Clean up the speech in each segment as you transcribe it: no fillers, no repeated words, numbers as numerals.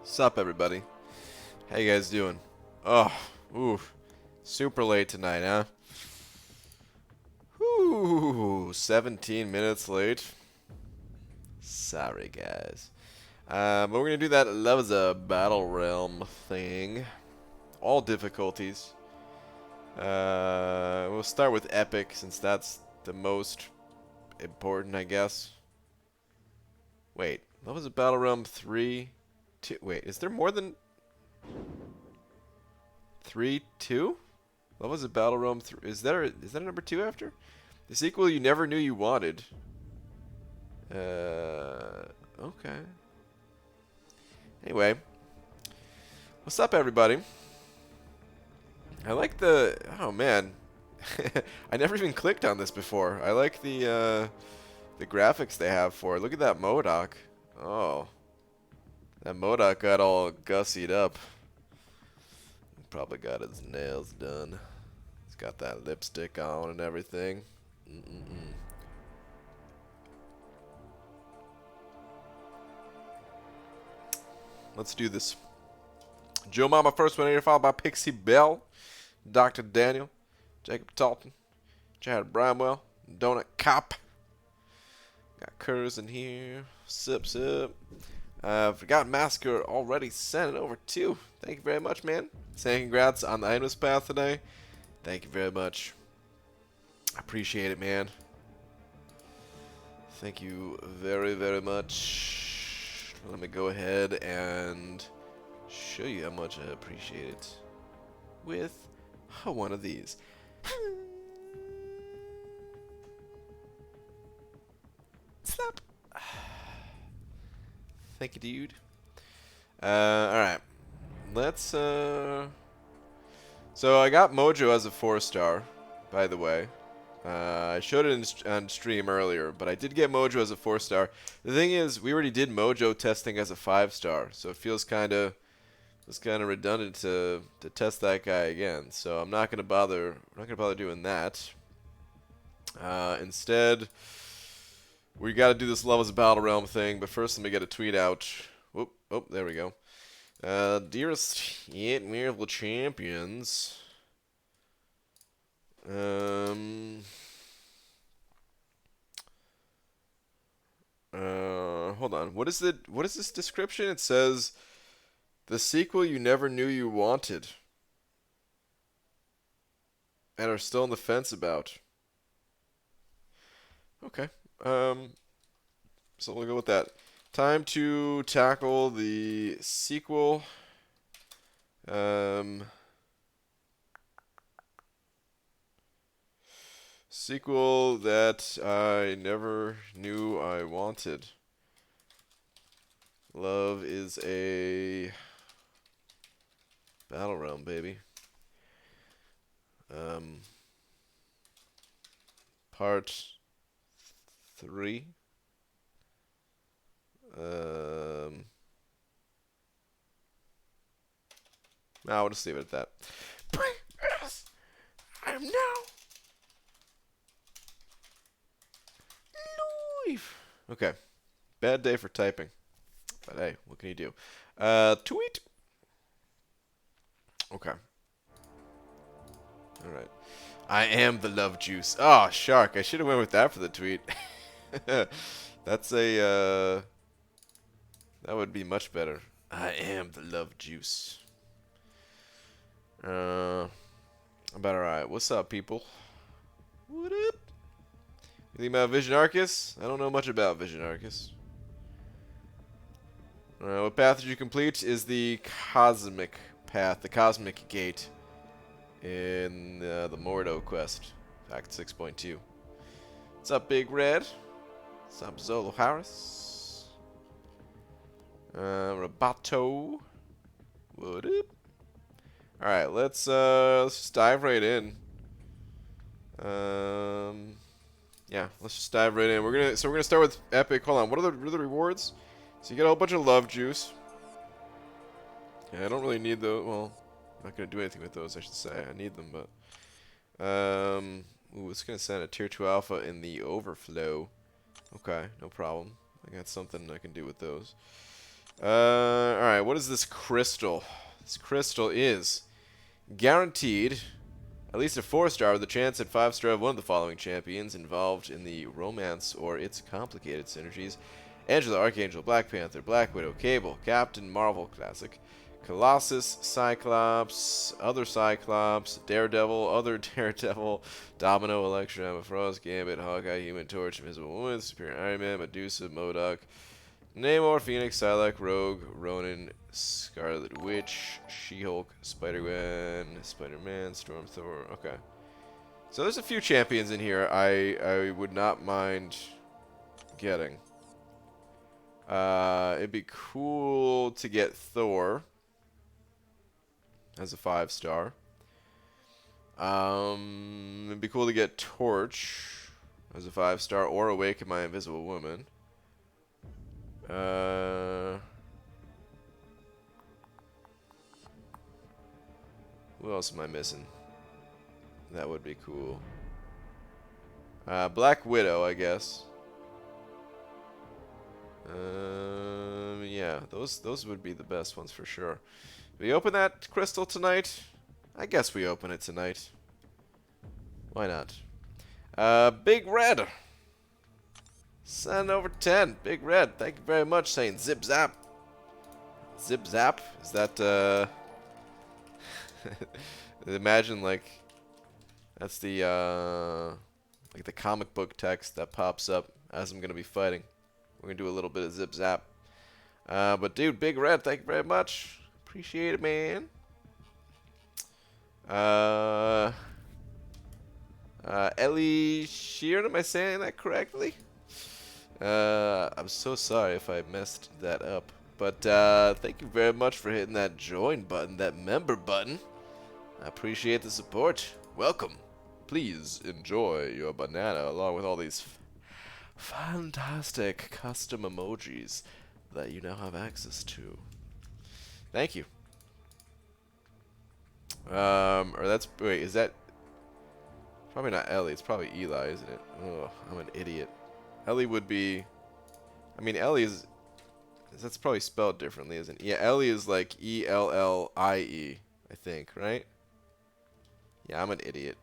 Sup, everybody? How you guys doing? Oh, ooh, super late tonight, huh? Ooh, 17 minutes late. Sorry, guys. But we're gonna do that Love is a Battlerealm thing. All difficulties. We'll start with Epic, since that's the most important, I guess. Wait, Love is a Battlerealm 3? 2? Wait, is there more than 3, 2? What was it? Battlerealm 3? Is that a number 2 after? The sequel you never knew you wanted. Okay. Anyway, what's up, everybody? I like the. Oh man, I never even clicked on this before. I like the graphics they have for it. Look at that MODOK. Oh, that MODOK got all gussied up. Probably got his nails done. He's got that lipstick on and everything. Mm-mm-mm. Let's do this. Joe Mama first 180 followed by Pixie Bell, Dr. Daniel, Jacob Talton, Chad Bramwell, Donut Cop. Got Curse in here. Sip. Forgot Massacre already sent it over too. Thank you very much, man. Saying congrats on the Endless Path today. Thank you very much. I appreciate it, man. Thank you very, very much. Let me go ahead and show you how much I appreciate it with one of these. Slap. Thank you, dude. Alright. Let's, So I got Mojo as a 4-star, by the way. I showed it on stream earlier, but I did get Mojo as a 4-star. The thing is, we already did Mojo testing as a 5-star, so it feels kind of redundant to test that guy again. So I'm not gonna bother doing that. Instead, we got to do this Love is a Battlerealm thing. But first, let me get a tweet out. Whoop, oh, there we go. Dearest yet miracle champions. Hold on. What is this description? It says the sequel you never knew you wanted and are still on the fence about. Okay. So we'll go with that. Time to tackle the sequel. Sequel that I never knew I wanted. Love is a Battlerealm, baby. Part 3. I'll just leave it at that. I am now live. Okay. Bad day for typing. But hey, what can you do? Tweet. Okay. Alright. I am the love juice. Oh, shark. I should have went with that for the tweet. That's a, that would be much better. I am the love juice. About alright. What's up, people? What up? You think about Vision Arcus? I don't know much about Vision Arcus. What path did you complete is the Cosmic Path, the Cosmic Gate in the Mordo quest, Act 6.2. What's up, Big Red? What's up, Zolo Harris? Roboto. What up? Alright, let's just dive right in. Yeah, let's just dive right in. We're gonna start with Epic. Hold on, what are the rewards? So you get a whole bunch of love juice. Yeah, I don't really need those. Well, I'm not gonna do anything with those, I should say. I need them, but ooh, it's gonna send a tier 2 alpha in the overflow. Okay, no problem. I got something I can do with those. Alright, what is this crystal? This crystal is guaranteed at least a 4-star with a chance at 5-star of one of the following champions involved in the romance or its complicated synergies. Angela, Archangel, Black Panther, Black Widow, Cable, Captain Marvel Classic, Colossus, Cyclops, other Cyclops, Daredevil, other Daredevil, Domino, Elektra, Emma Frost, Gambit, Hawkeye, Human Torch, Invisible Woman, Superior Iron Man, Medusa, MODOK, Namor, Phoenix, Psylocke, Rogue, Ronin, Scarlet Witch, She-Hulk, Spider-Gwen, Spider-Man, Storm, Thor. Okay. So there's a few champions in here I would not mind getting. It'd be cool to get Thor as a 5-star. It'd be cool to get Torch as a 5-star, or Awaken My Invisible Woman. Who else am I missing? That would be cool. Black Widow, I guess. Yeah, those would be the best ones for sure. We open that crystal tonight? I guess we open it tonight. Why not? Big Red. Send over 10. Big Red, thank you very much, saying zip zap. Zip zap? Is that, imagine, like, that's the, like the comic book text that pops up as I'm gonna be fighting. We're gonna do a little bit of zip zap. But dude, Big Red, thank you very much. Appreciate it, man. Ellie Sheeran, am I saying that correctly? I'm so sorry if I messed that up. But thank you very much for hitting that join button, that member button. I appreciate the support. Welcome. Please enjoy your banana along with all these fantastic custom emojis that you now have access to. Thank you. Or that's, wait, is that probably not Ellie? It's probably Eli, isn't it? Oh, I'm an idiot. Ellie would be, I mean, Ellie is, that's probably spelled differently, isn't it? Yeah, Ellie is like E-L-L-I-E, I think, right? Yeah, I'm an idiot.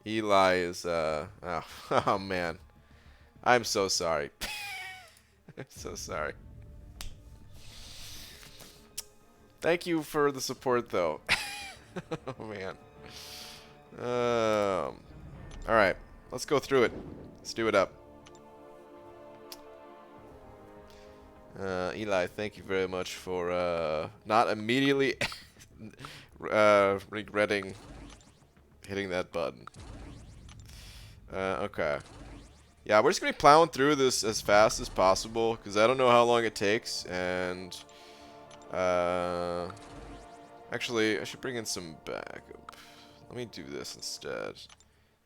Eli is, oh man. I'm so sorry. I'm so sorry. Thank you for the support, though. Oh, man. Alright, let's go through it. Let's do it up. Eli, thank you very much for not immediately regretting hitting that button. Okay. Yeah, we're just going to be plowing through this as fast as possible, because I don't know how long it takes, and actually, I should bring in some backup. Let me do this instead.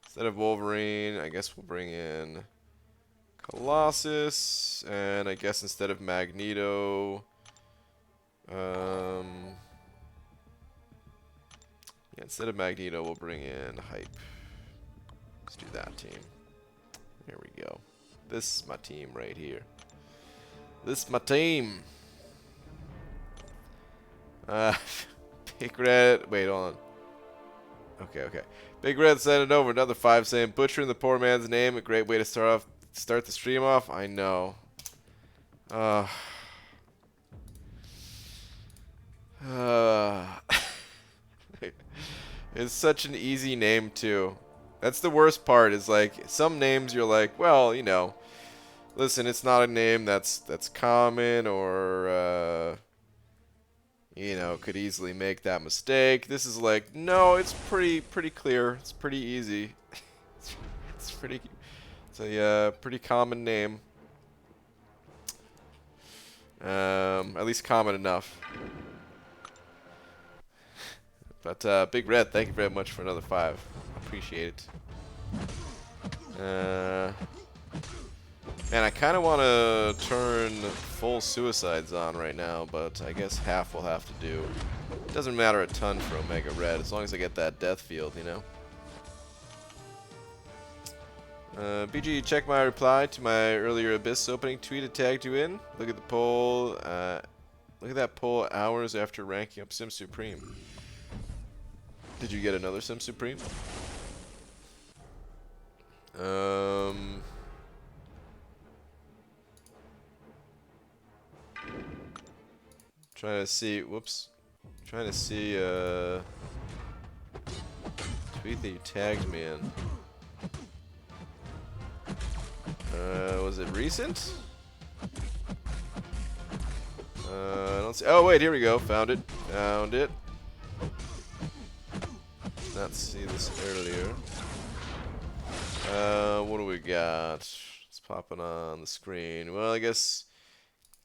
Instead of Wolverine, I guess we'll bring in Colossus, and I guess instead of Magneto, yeah, instead of Magneto, we'll bring in Hype. Let's do that team. There we go. This is my team right here. This is my team. Big Red. Wait, hold on. Okay. Big Red sent it over. Another 5 saying, butchering the poor man's name. A great way to start the stream off. I know. It's such an easy name, too. That's the worst part, is like, some names you're like, well, you know, listen, it's not a name that's common, or, you know, could easily make that mistake. This is like, no, it's pretty clear. It's pretty easy. It's a pretty common name. At least common enough. But Big Red, thank you very much for another 5. Appreciate it. Man, I kind of want to turn full suicides on right now, but I guess half will have to do. It doesn't matter a ton for Omega Red, as long as I get that death field, you know? BG, check my reply to my earlier Abyss opening tweet. It tagged you in. Look at the poll. Look at that poll hours after ranking up Sim Supreme. Did you get another Sim Supreme? Trying to see. Whoops. Trying to see. Tweet that you tagged me in. Was it recent? I don't see. Oh wait, here we go. Found it. Found it. Did not see this earlier. What do we got? It's popping on the screen. Well, I guess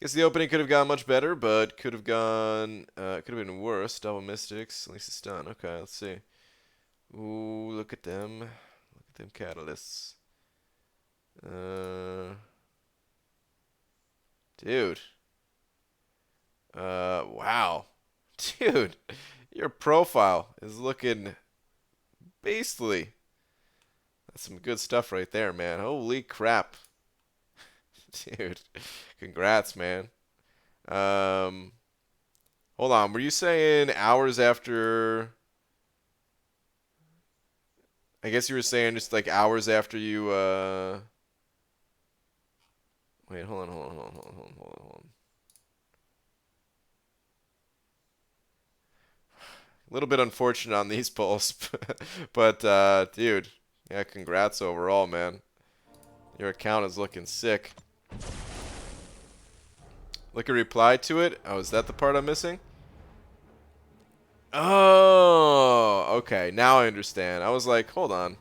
the opening could have gone much better, but could have gone. Could have been worse. Double Mystics. At least it's done. Okay, let's see. Ooh, look at them. Look at them catalysts. Dude. Wow. Dude, your profile is looking beastly. That's some good stuff right there, man. Holy crap. Dude, congrats, man. Hold on. Were you saying hours after... I guess you were saying just like hours after you, Wait, hold on. A little bit unfortunate on these polls, but, dude, yeah, congrats overall, man. Your account is looking sick. Look at reply to it. Oh, is that the part I'm missing? Oh, okay. Now I understand. I was like, hold on.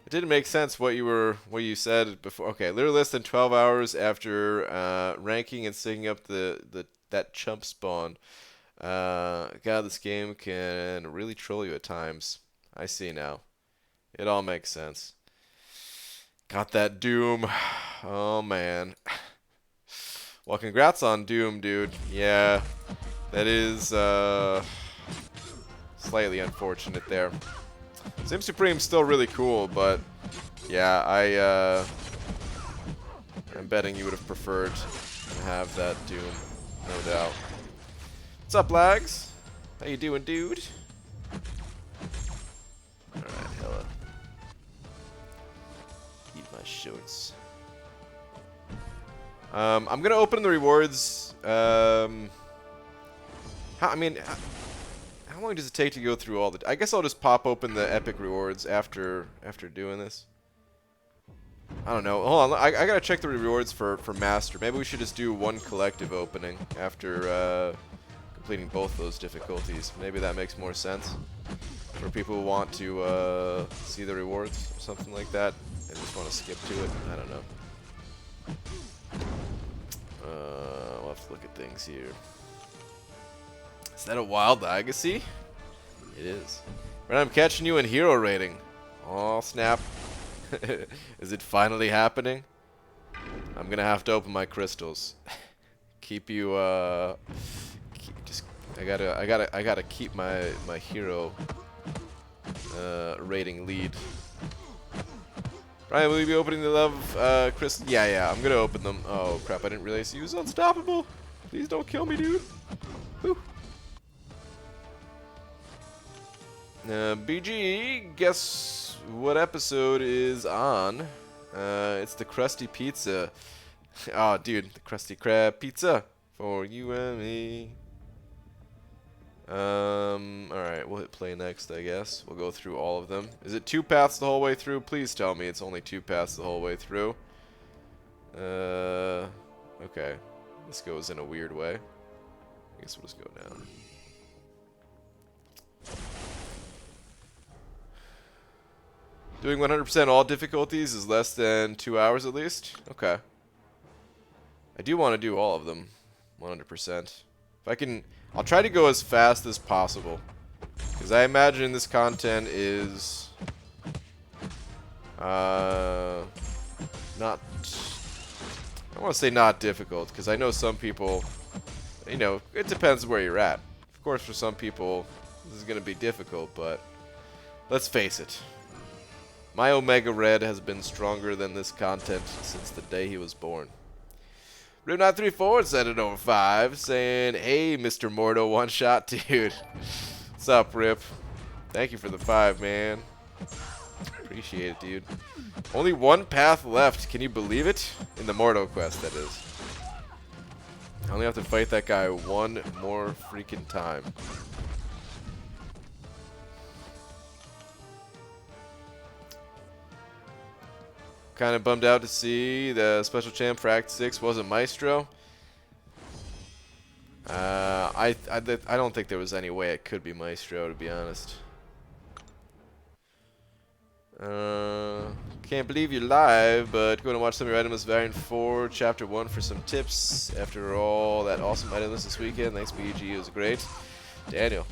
It didn't make sense what you said before. Okay, literally less than 12 hours after ranking and syncing up that chump spawn. God, this game can really troll you at times. I see now. It all makes sense. Got that Doom. Oh man. Well, congrats on Doom, dude. Yeah, that is slightly unfortunate there. Sim Supreme's still really cool, but yeah, I'm betting you would have preferred to have that Doom, no doubt. What's up, Lags? How you doing, dude? Alright, hella. Eat my shorts. I'm gonna open the rewards. How long does it take to go through all the... I guess I'll just pop open the epic rewards after doing this. I don't know. Hold on. I gotta check the rewards for Master. Maybe we should just do one collective opening after completing both those difficulties. Maybe that makes more sense for people who want to see the rewards or something like that and just want to skip to it. I don't know. We'll have to look at things here. Is that a wild legacy? It is. Right, I'm catching you in hero rating. Oh snap. Is it finally happening? I'm gonna have to open my crystals. Keep you I gotta keep my hero rating lead. Brian, will you be opening the love crystal? Yeah, I'm gonna open them. Oh crap, I didn't realize he was unstoppable. Please don't kill me, dude. Whew. BG, guess what episode is on? It's the Krusty Pizza. Oh, dude, the Krusty Krab Pizza for you and me. Alright, we'll hit play next, I guess. We'll go through all of them. Is it 2 paths the whole way through? Please tell me it's only 2 paths the whole way through. Okay. This goes in a weird way. I guess we'll just go down. Doing 100% all difficulties is less than 2 hours at least? Okay. I do want to do all of them 100%. If I can, I'll try to go as fast as possible. Because I imagine this content is not, I want to say not difficult, because I know some people, you know, it depends where you're at. Of course, for some people, this is going to be difficult, but let's face it. My Omega Red has been stronger than this content since the day he was born. Rip934 said it over 5, saying, "Hey, Mr. Mordo, one shot, dude." What's up, Rip? Thank you for the 5, man. Appreciate it, dude. Only one path left. Can you believe it? In the Mordo quest, that is. I only have to fight that guy one more freaking time. Kind of bummed out to see the special champ for Act 6 wasn't Maestro. I don't think there was any way it could be Maestro, to be honest. Can't believe you're live, but going to watch some of your item list variant 4, Chapter 1 for some tips. After all that awesome item list this weekend, thanks BG, it was great. Daniel.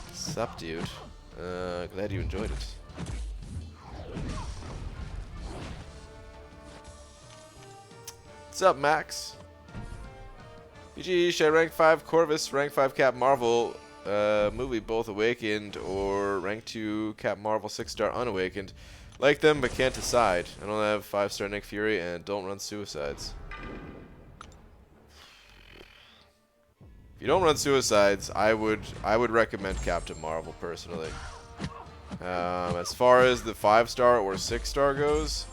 What's up, dude? Glad you enjoyed it. What's up, Max? BG, should I rank 5 Corvus, rank 5 Cap Marvel movie both awakened, or rank 2 Cap Marvel 6-star unawakened? Like them, but can't decide. I don't have 5-star Nick Fury and don't run suicides. If you don't run suicides, I would recommend Captain Marvel personally. As far as the 5-star or 6-star goes,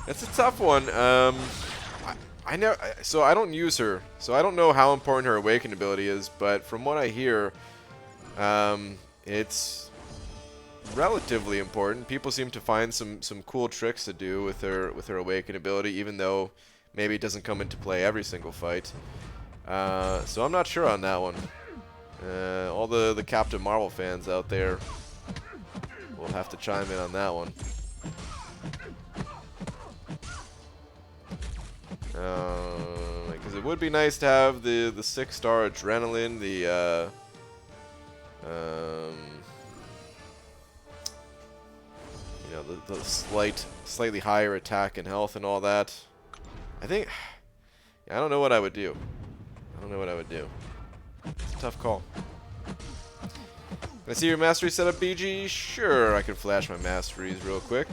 it's a tough one. So I don't use her, so I don't know how important her awakened ability is. But from what I hear, it's relatively important. People seem to find some cool tricks to do with her awakened ability, even though maybe it doesn't come into play every single fight. So I'm not sure on that one. All the Captain Marvel fans out there will have to chime in on that one. Because it would be nice to have the 6-star adrenaline, the you know, the slightly higher attack and health and all that. I think, yeah, I don't know what I would do. It's a tough call. Can I see your mastery setup, BG? Sure, I can flash my masteries real quick.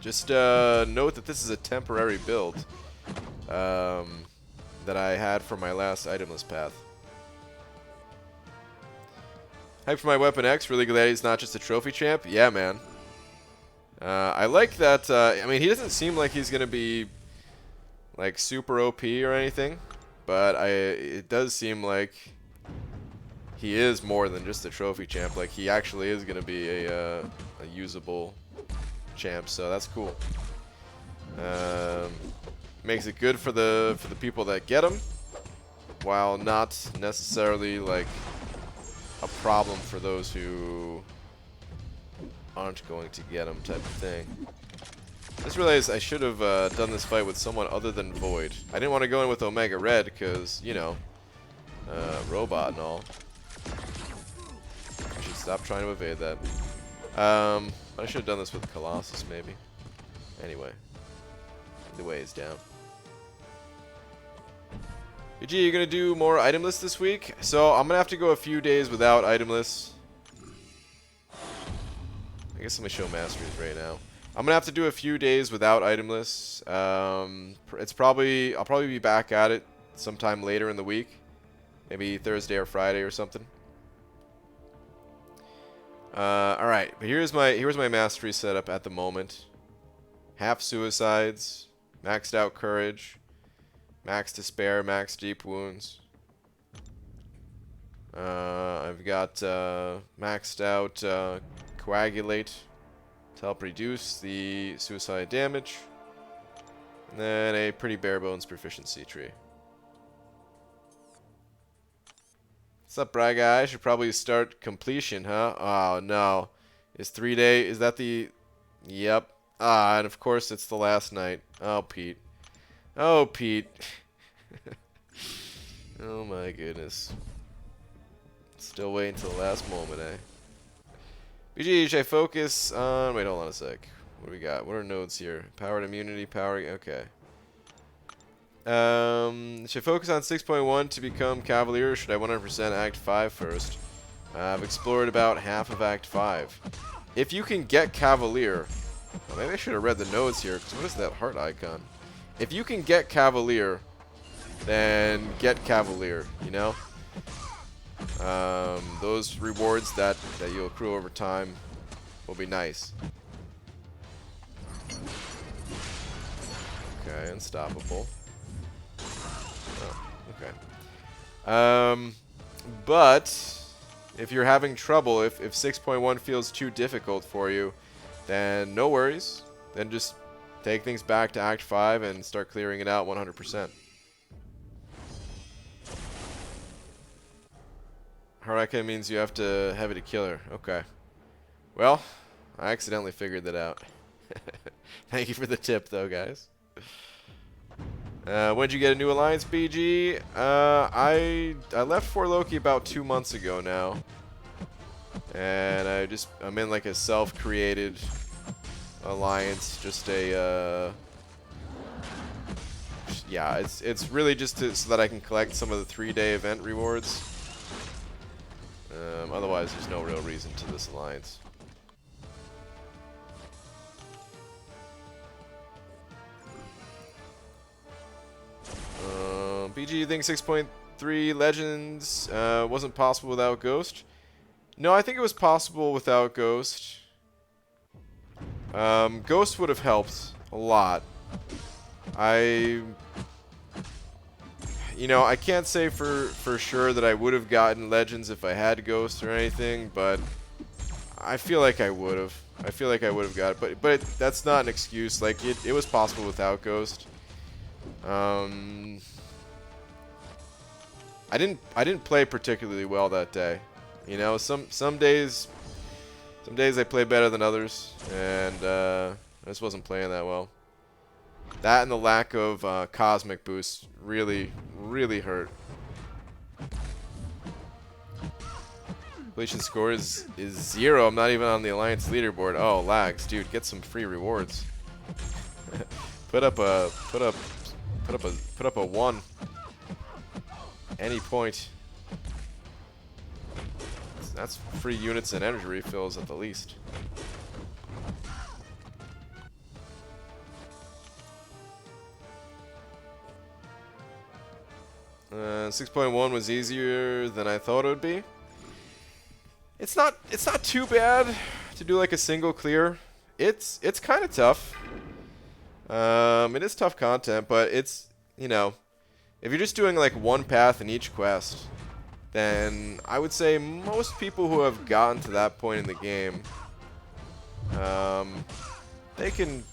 Just note that this is a temporary build that I had for my last itemless path. Hype for my Weapon X. Really glad he's not just a trophy champ. Yeah, man. I like that. I mean, he doesn't seem like he's gonna be like super OP or anything, but it does seem like he is more than just a trophy champ. Like, he actually is gonna be a usable champ, so that's cool. Makes it good for the people that get him, while not necessarily like a problem for those who aren't going to get him, type of thing. I just realized I should have done this fight with someone other than Void. I didn't want to go in with Omega Red because, you know, robot and all. I should stop trying to evade that. But I should have done this with Colossus, maybe. Anyway, the way is down. BG, you gonna do more item lists this week? So I'm gonna have to go a few days without item lists. I guess let me show masteries right now. I'm gonna have to do a few days without item lists. I'll probably be back at it sometime later in the week, maybe Thursday or Friday or something. All right, but here's my mastery setup at the moment. Half suicides, maxed out courage, max despair, max deep wounds. I've got maxed out coagulate to help reduce the suicide damage, and then a pretty bare bones proficiency tree. What's up, Braga? I should probably start completion, huh? Oh no, is 3 day? Is that the? Yep. Ah, and of course it's the last night. Oh, Pete. Oh, Pete. Oh my goodness. Still waiting until the last moment, eh? BG, should I focus on... Wait, hold on a sec. What do we got? What are nodes here? Powered immunity, powering... Okay. Should focus on 6.1 to become Cavalier, or should I 100% Act 5 first? I've explored about half of Act 5. If you can get Cavalier... Well, maybe I should have read the notes here, because what is that heart icon? If you can get Cavalier, then get Cavalier, you know? Those rewards that you'll accrue over time will be nice. Okay, unstoppable. Oh, okay. But if you're having trouble, if 6.1 feels too difficult for you, then no worries. Then just take things back to Act 5 and start clearing it out 100%. Hard icon means you have to have it a killer. Okay. Well, I accidentally figured that out. Thank you for the tip, though, guys. When'd you get a new alliance, BG? I left For Loki about 2 months ago now, and I'm in like a self-created alliance. Just a yeah, it's really just so that I can collect some of the 3-day event rewards. Otherwise, there's no real reason to this alliance. BG, you think 6.3 Legends wasn't possible without Ghost? No, I think it was possible without Ghost. Ghost would have helped a lot. You know, I can't say for sure that I would have gotten Legends if I had Ghost or anything, but I feel like I would have. I feel like I would have got it, but that's not an excuse. Like it was possible without Ghost. I didn't play particularly well that day. You know, some days I play better than others, and I just wasn't playing that well. That and the lack of cosmic boost really hurt. Completion score is 0. I'm not even on the alliance leaderboard. Oh, lags, dude. Get some free rewards. put up a 1. Any point. That's free units and energy refills at the least. Uh, 6.1 was easier than I thought it would be. It's not too bad to do like a single clear. It's kind of tough. It is tough content, but it's, you know, if you're just doing like one path in each quest, then I would say most people who have gotten to that point in the game, they can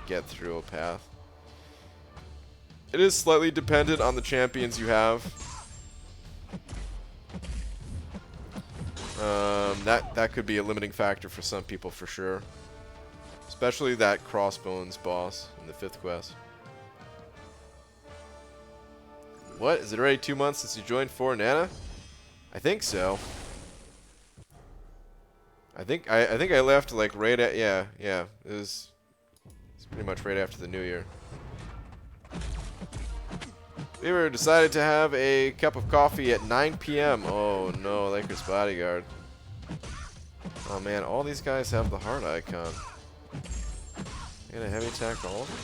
get through a path. It is slightly dependent on the champions you have. That could be a limiting factor for some people for sure. Especially that Crossbones boss in the 5th quest. What? Is it already 2 months since you joined 4 Nana? I think so. I think I left like right at yeah. It's pretty much right after the New Year. We were decided to have a cup of coffee at 9 p.m. Oh no, Lakers bodyguard. Oh man, all these guys have the heart icon. You gonna heavy attack all of them?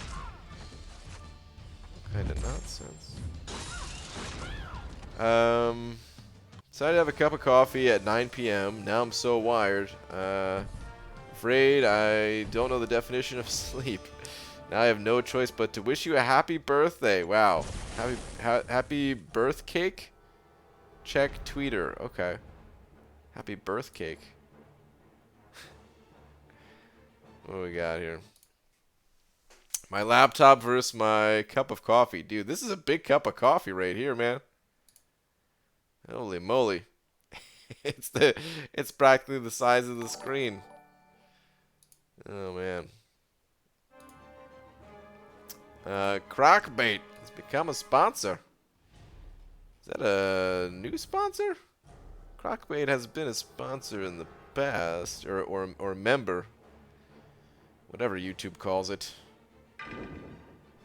What kind of nonsense. Decided to have a cup of coffee at 9 p.m. Now I'm so wired. Afraid I don't know the definition of sleep. Now I have no choice but to wish you a happy birthday. Wow. Happy birth cake? Check tweeter. Okay. Happy birth cake. What do we got here? My laptop versus my cup of coffee. Dude, this is a big cup of coffee right here, man. Holy moly. It's practically the size of the screen. Oh man. Crockbait has become a sponsor. Is that a new sponsor? Crockbait has been a sponsor in the past, or member, whatever YouTube calls it.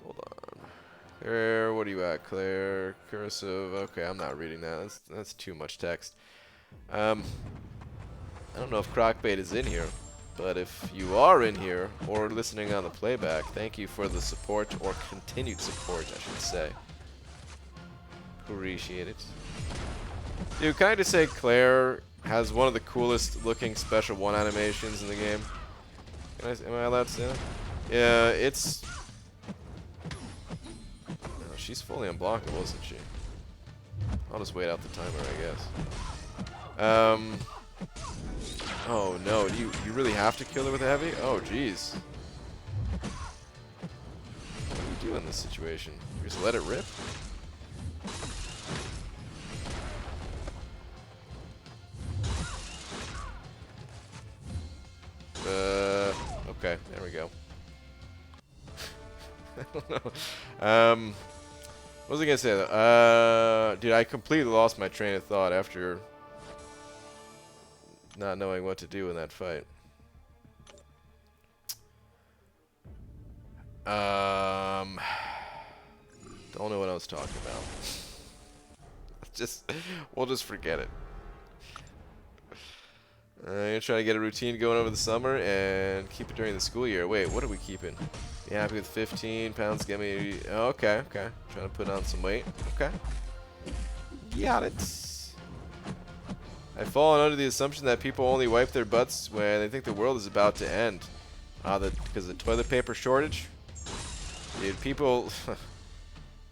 Hold on. Claire, what are you at? Claire, cursive. Okay, I'm not reading that. That's too much text. I don't know if Crocbait is in here, but if you are in here or listening on the playback, thank you for the support, or continued support, I should say. Appreciate it. Dude, can I just say Claire has one of the coolest looking special one animations in the game? Am I allowed to say that? Yeah, it's... Oh, she's fully unblockable, isn't she? I'll just wait out the timer, I guess. Oh no, you really have to kill her with a heavy? Oh jeez. What do you do in this situation? You just let it rip? Okay, there we go. I don't know. What was I gonna say though? Dude, I completely lost my train of thought after not knowing what to do in that fight. Don't know what I was talking about. We'll just forget it. I'm gonna try to get a routine going over the summer and keep it during the school year. Wait, what are we keeping? Be happy with 15 pounds. Get me. Oh, okay. Trying to put on some weight. Okay. Got it. I've fallen under the assumption that people only wipe their butts when they think the world is about to end. Because of the toilet paper shortage? Dude, people...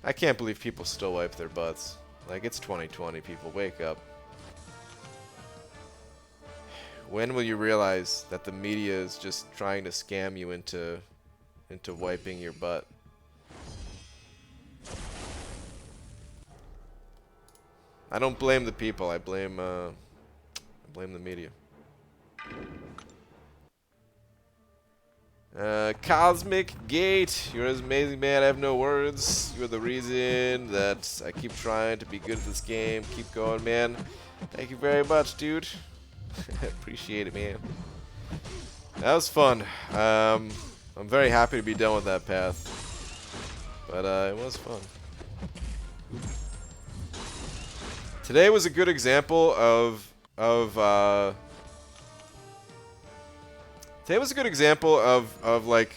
I can't believe people still wipe their butts. Like, it's 2020, people. Wake up. When will you realize that the media is just trying to scam you into wiping your butt? I don't blame the people. I blame the media. Cosmic Gate, you're an amazing man. I have no words. You're the reason that I keep trying to be good at this game. Keep going, man. Thank you very much, dude. Appreciate it, man. That was fun. I'm very happy to be done with that path. But it was fun. Today was a good example of today was a good example of like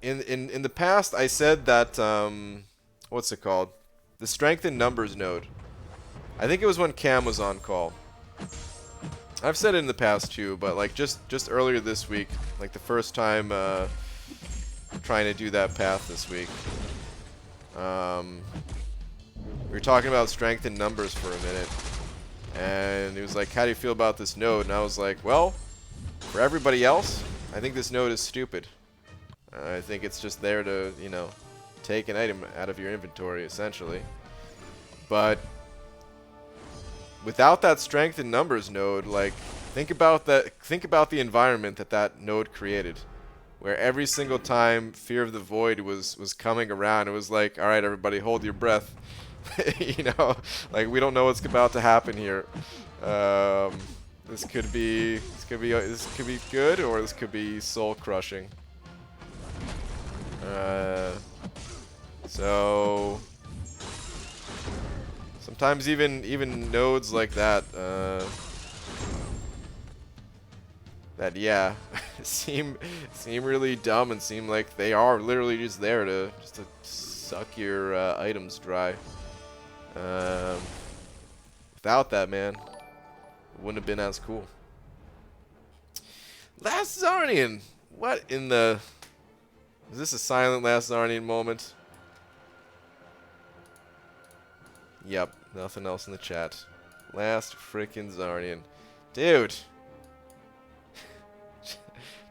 in the past I said that what's it called? The strength in numbers node. I think it was when Cam was on call. I've said it in the past too, but like just earlier this week, like the first time trying to do that path this week. We were talking about strength in numbers for a minute, and he was like, how do you feel about this node? And I was like, well, for everybody else, I think this node is stupid. I think it's just there to, you know, take an item out of your inventory, essentially. But without that strength in numbers node, like, think about the environment that node created, where every single time Fear of the Void was coming around, it was like, all right, everybody, hold your breath. You know, like, we don't know what's about to happen here. This could be good, or this could be soul crushing. So sometimes even nodes like that, yeah, seem really dumb and seem like they are literally just there to suck your items dry. Without that, man, it wouldn't have been as cool. Last Zarnian, what in the? Is this a silent Last Zarnian moment? Yep, nothing else in the chat. Last frickin' Zarnian. Dude!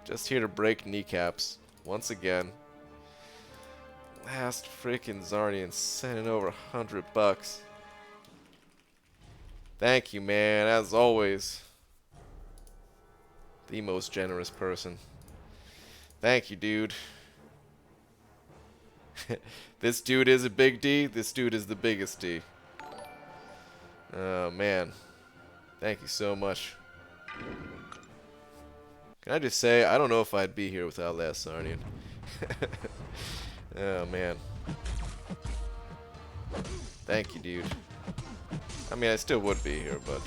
Just here to break kneecaps. Once again. Last frickin' Zarnian sending over $100. Thank you, man, as always. The most generous person. Thank you, dude. This dude is a big D. This dude is the biggest D. Oh, man. Thank you so much. Can I just say, I don't know if I'd be here without Last Sarnian. Oh, man. Thank you, dude. I mean, I still would be here, but...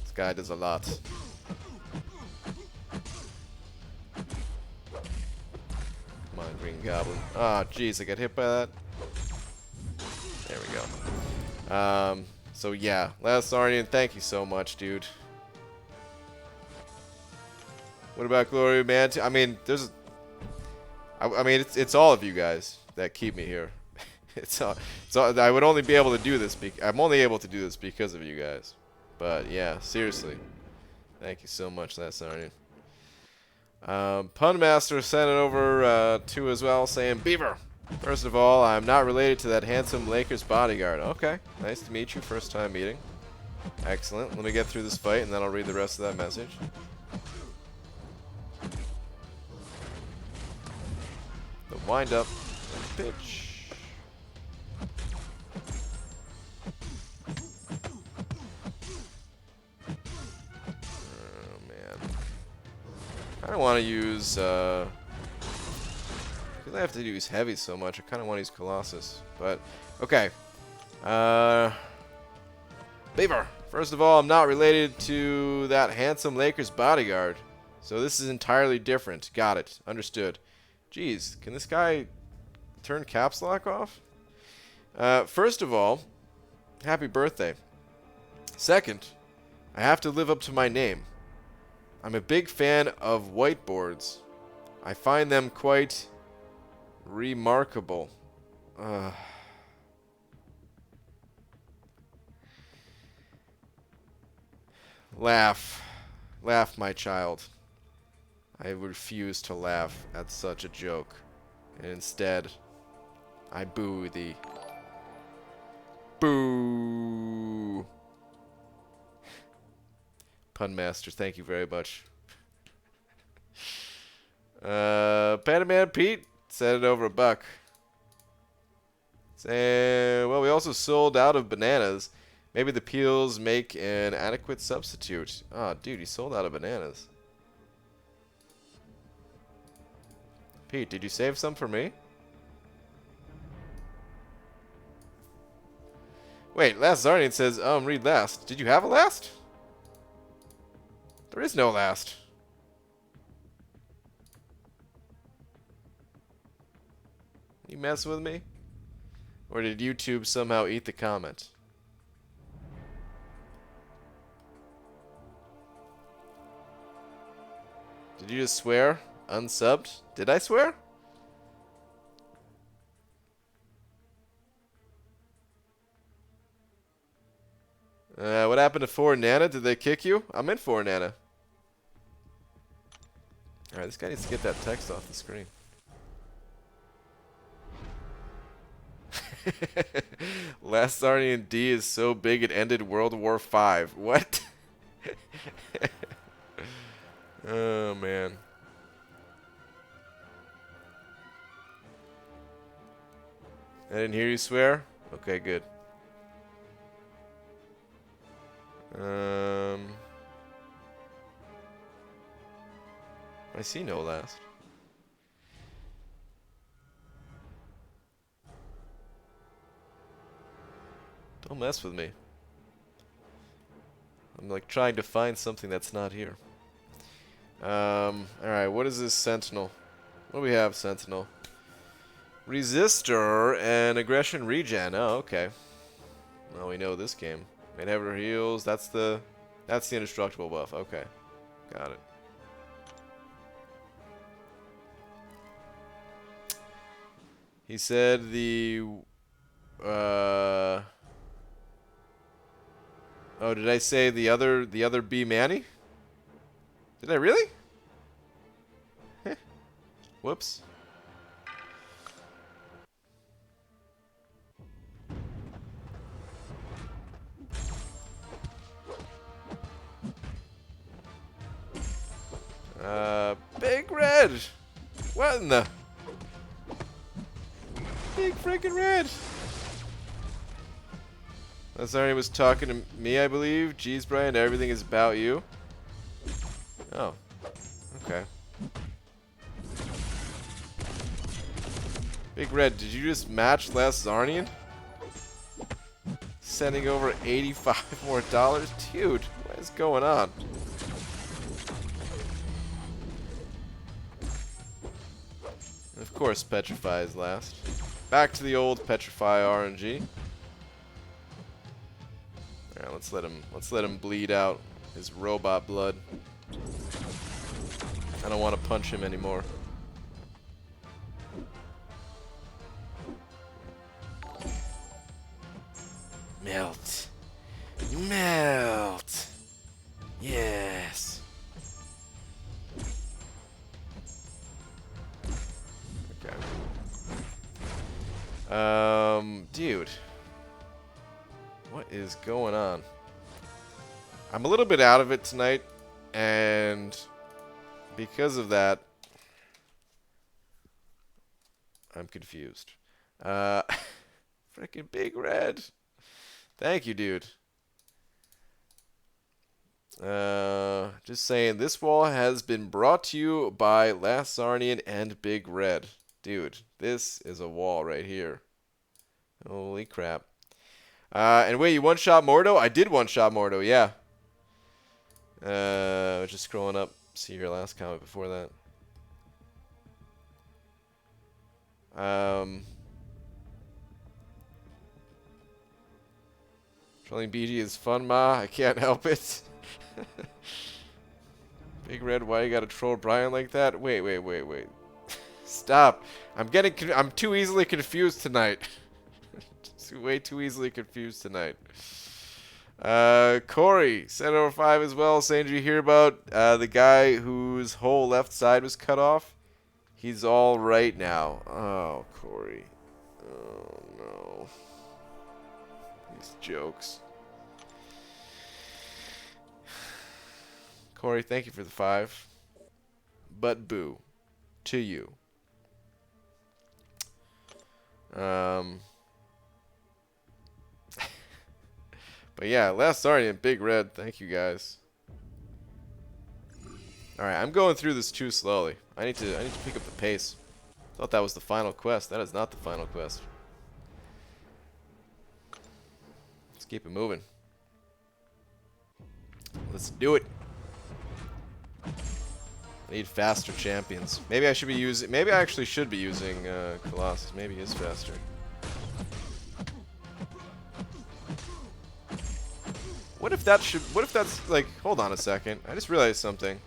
This guy does a lot. Come on, Green Goblin. Ah, oh, jeez, I got hit by that. There we go. So yeah, Last Sarnian, thank you so much, dude. What about Glory, man? I mean, there's... I mean, it's all of you guys that keep me here. It's all, I would only be able to do this. I'm only able to do this because of you guys. But yeah, seriously, thank you so much, Last Sarnian. Punmaster sent it over too as well, saying, Beaver. First of all, I'm not related to that handsome Lakers bodyguard. Okay, nice to meet you. First time meeting. Excellent. Let me get through this fight, and then I'll read the rest of that message. The wind up, pitch. Oh man, I don't want to use. Because I have to use heavy so much, I kind of want to use Colossus. But okay, Beaver. First of all, I'm not related to that handsome Lakers bodyguard, so this is entirely different. Got it. Understood. Jeez, can this guy turn caps lock off? First of all, happy birthday. Second, I have to live up to my name. I'm a big fan of whiteboards. I find them quite remarkable. Laugh. Laugh, my child. I refuse to laugh at such a joke. And instead, I boo thee. Boo! Punmaster, thank you very much. Panaman Pete said it over $1. Say, well, we also sold out of bananas. Maybe the peels make an adequate substitute. Oh, dude, he sold out of bananas. Pete, did you save some for me? Wait, Last Zarnian says, read last. Did you have a last? There is no last. You messing with me? Or did YouTube somehow eat the comment? Did you just swear? Unsubbed? Did I swear? What happened to 4Nana? Did they kick you? I'm in 4Nana. Alright, this guy needs to get that text off the screen. Last Zarnian D is so big it ended World War V. What? Oh, man. I didn't hear you swear? Okay, good. I see no last. Don't mess with me. I'm like trying to find something that's not here. Alright, what is this Sentinel? What do we have, Sentinel? Resistor and aggression regen. Oh, okay. Well, we know this game. Inhibitor heals. That's the indestructible buff. Okay, got it. He said the oh, did I say the other B Manny? Did I really? Whoops. Big Red! What in the... Big freaking Red! Lazarny was talking to me, I believe. Jeez, Brian, everything is about you. Oh. Okay. Big Red, did you just match last Zarnian? Sending over $85 more. Dude, what is going on? And of course, Petrify is last. Back to the old Petrify RNG. Alright, let's let him bleed out his robot blood. I don't want to punch him anymore. Melt. Melt. Yes. Okay. Dude. What is going on? I'm a little bit out of it tonight, and because of that, I'm confused. Freaking Big Red. Thank you, dude. Just saying, this wall has been brought to you by Last Zarnian and Big Red. Dude, this is a wall right here. Holy crap. And wait, you one-shot Mordo? I did one-shot Mordo, yeah. Just scrolling up, see your last comment before that. Trolling BG is fun, ma. I can't help it. Big Red, why you gotta troll Brian like that? Wait. Stop. I'm too easily confused tonight. Way too easily confused tonight. Corey, sent over 5 as well, saying, did you hear about the guy whose whole left side was cut off? He's all right now. Oh, Corey. Oh, no. These jokes. Corey, thank you for the 5. But boo. To you. But yeah, Last Zarnian, Big Red, thank you guys. Alright, I'm going through this too slowly. I need to pick up the pace. Thought that was the final quest. That is not the final quest. Let's keep it moving. Let's do it. I need faster champions. Maybe I should be using. Maybe I actually should be using Colossus. Maybe he is faster. What if that should? What if that's like? Hold on a second. I just realized something.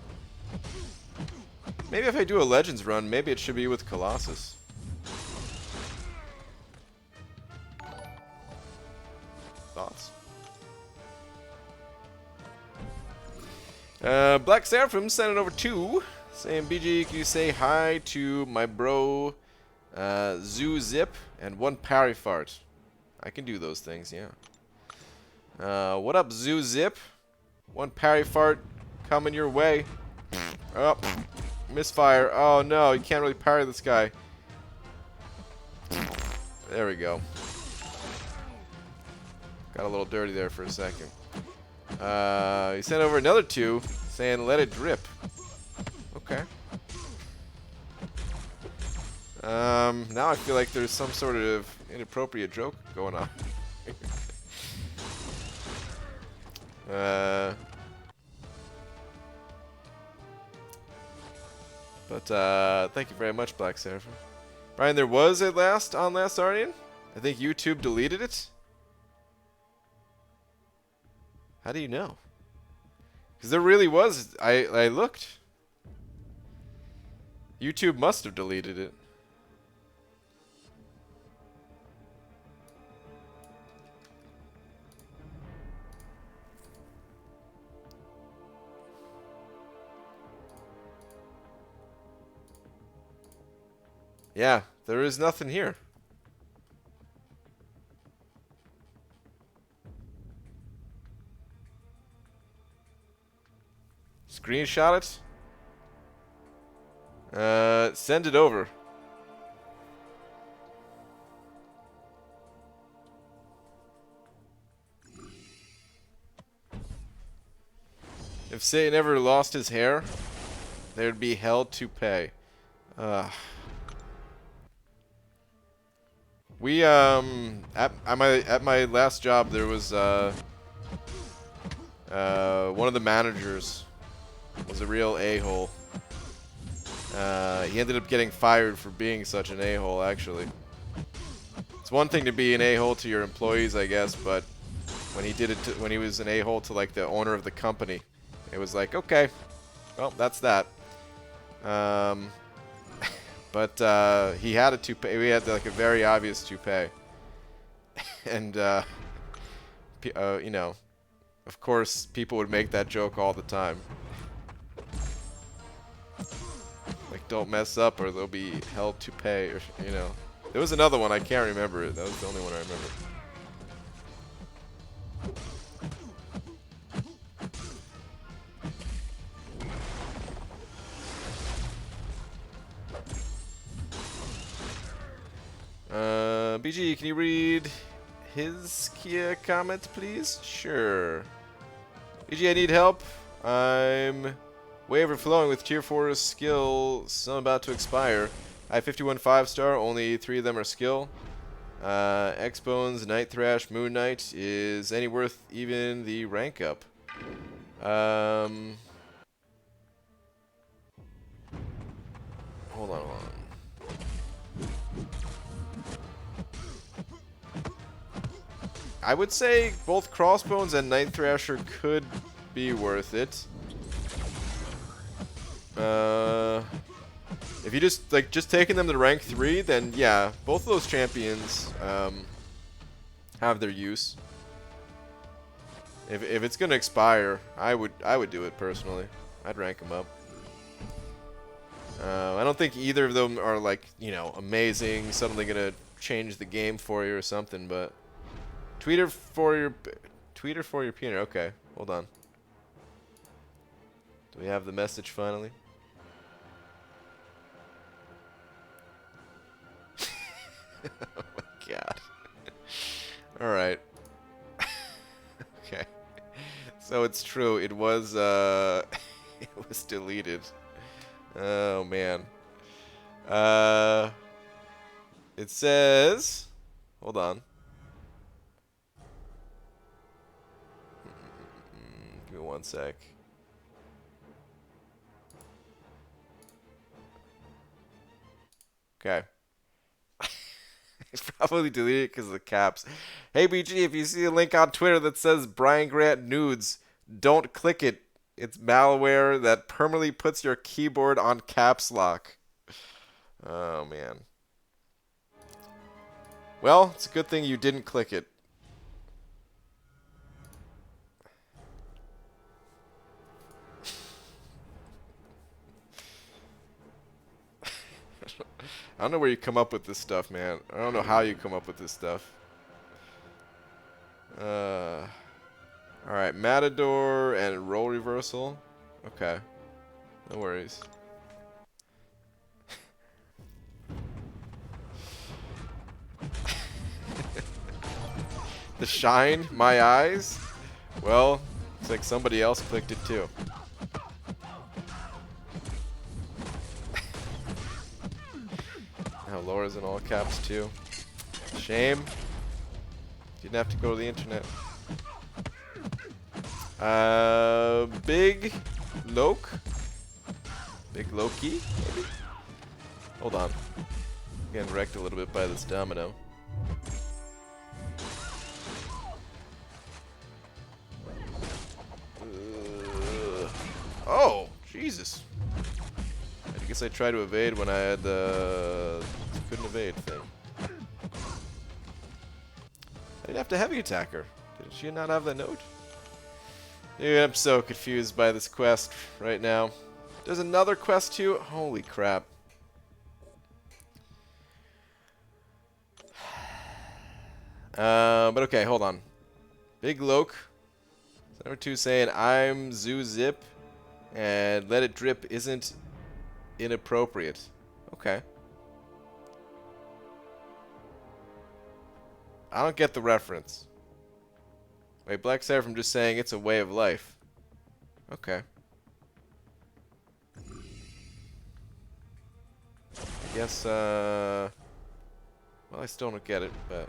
Maybe if I do a Legends run, maybe it should be with Colossus. Thoughts? Black Seraphim sent it over 2, saying, BG, can you say hi to my bro, Zoo Zip, and 1 Parry Fart? I can do those things, yeah. What up, Zoo Zip? 1 Parry Fart coming your way. Oh, misfire. Oh no, you can't really parry this guy. There we go. Got a little dirty there for a second. He sent over another 2, saying let it drip. Okay. Now I feel like there's some sort of inappropriate joke going on. But thank you very much, Black Seraphim. Brian, there was at last on Last Zarnian? I think YouTube deleted it. How do you know? Because there really was. I looked. YouTube must have deleted it. Yeah, there is nothing here. Screenshot it. Send it over. If Say never lost his hair, there'd be hell to pay. We at my last job there was one of the managers was a real a-hole. He ended up getting fired for being such an a-hole, actually. It's one thing to be an a-hole to your employees, I guess, but when he did it when he was an a-hole to like the owner of the company, it was like, okay, well, that's that. But he had a toupee. We had like a very obvious toupee, and you know, of course, people would make that joke all the time. Like, don't mess up, or there'll be hell to pay, or you know. There was another one, I can't remember it. That was the only one I remember. BG, can you read his Kia comment, please? Sure. BG, I need help. I'm way overflowing with tier 4 skill, some about to expire. I have 51 5-star, only 3 of them are skill. X-Bones, Night Thrash, Moon Knight. Is any worth even the rank up? Hold on. I would say both Crossbones and Night Thrasher could be worth it. If you just taking them to rank 3, then yeah, both of those champions have their use. If it's gonna expire, I would do it personally. I'd rank them up. I don't think either of them are like, you know, amazing, suddenly gonna change the game for you or something, but tweeter for your peanut. Okay, hold on. Do we have the message finally? Oh my god. Alright. Okay. So it's true, it was it was deleted. Oh man. It says, hold on. Give me one sec. Okay. It's probably deleted because of the caps. Hey BG, if you see a link on Twitter that says Brian Grant nudes, don't click it. It's malware that permanently puts your keyboard on caps lock. Oh man. Well, it's a good thing you didn't click it. I don't know where you come up with this stuff, man. I don't know how you come up with this stuff. Alright, Matador and role reversal. Okay. No worries. The shine? My eyes? Well, it's like somebody else clicked it too. Now Laura's in all caps too. Shame. Didn't have to go to the internet. Big Loke? Big Loki, maybe? Hold on. Getting wrecked a little bit by this domino. Oh, Jesus. I guess I tried to evade when I had the couldn't evade thing. I didn't have to heavy attack her. Did she not have that note? Dude, I'm so confused by this quest right now. There's another quest too? Holy crap. But okay, hold on. Big Loke. Number 2 saying, I'm Zoo Zip, and Let It Drip isn't inappropriate. Okay. I don't get the reference. Wait, Black Seraphim just saying it's a way of life. Okay. I guess, well, I still don't get it, but...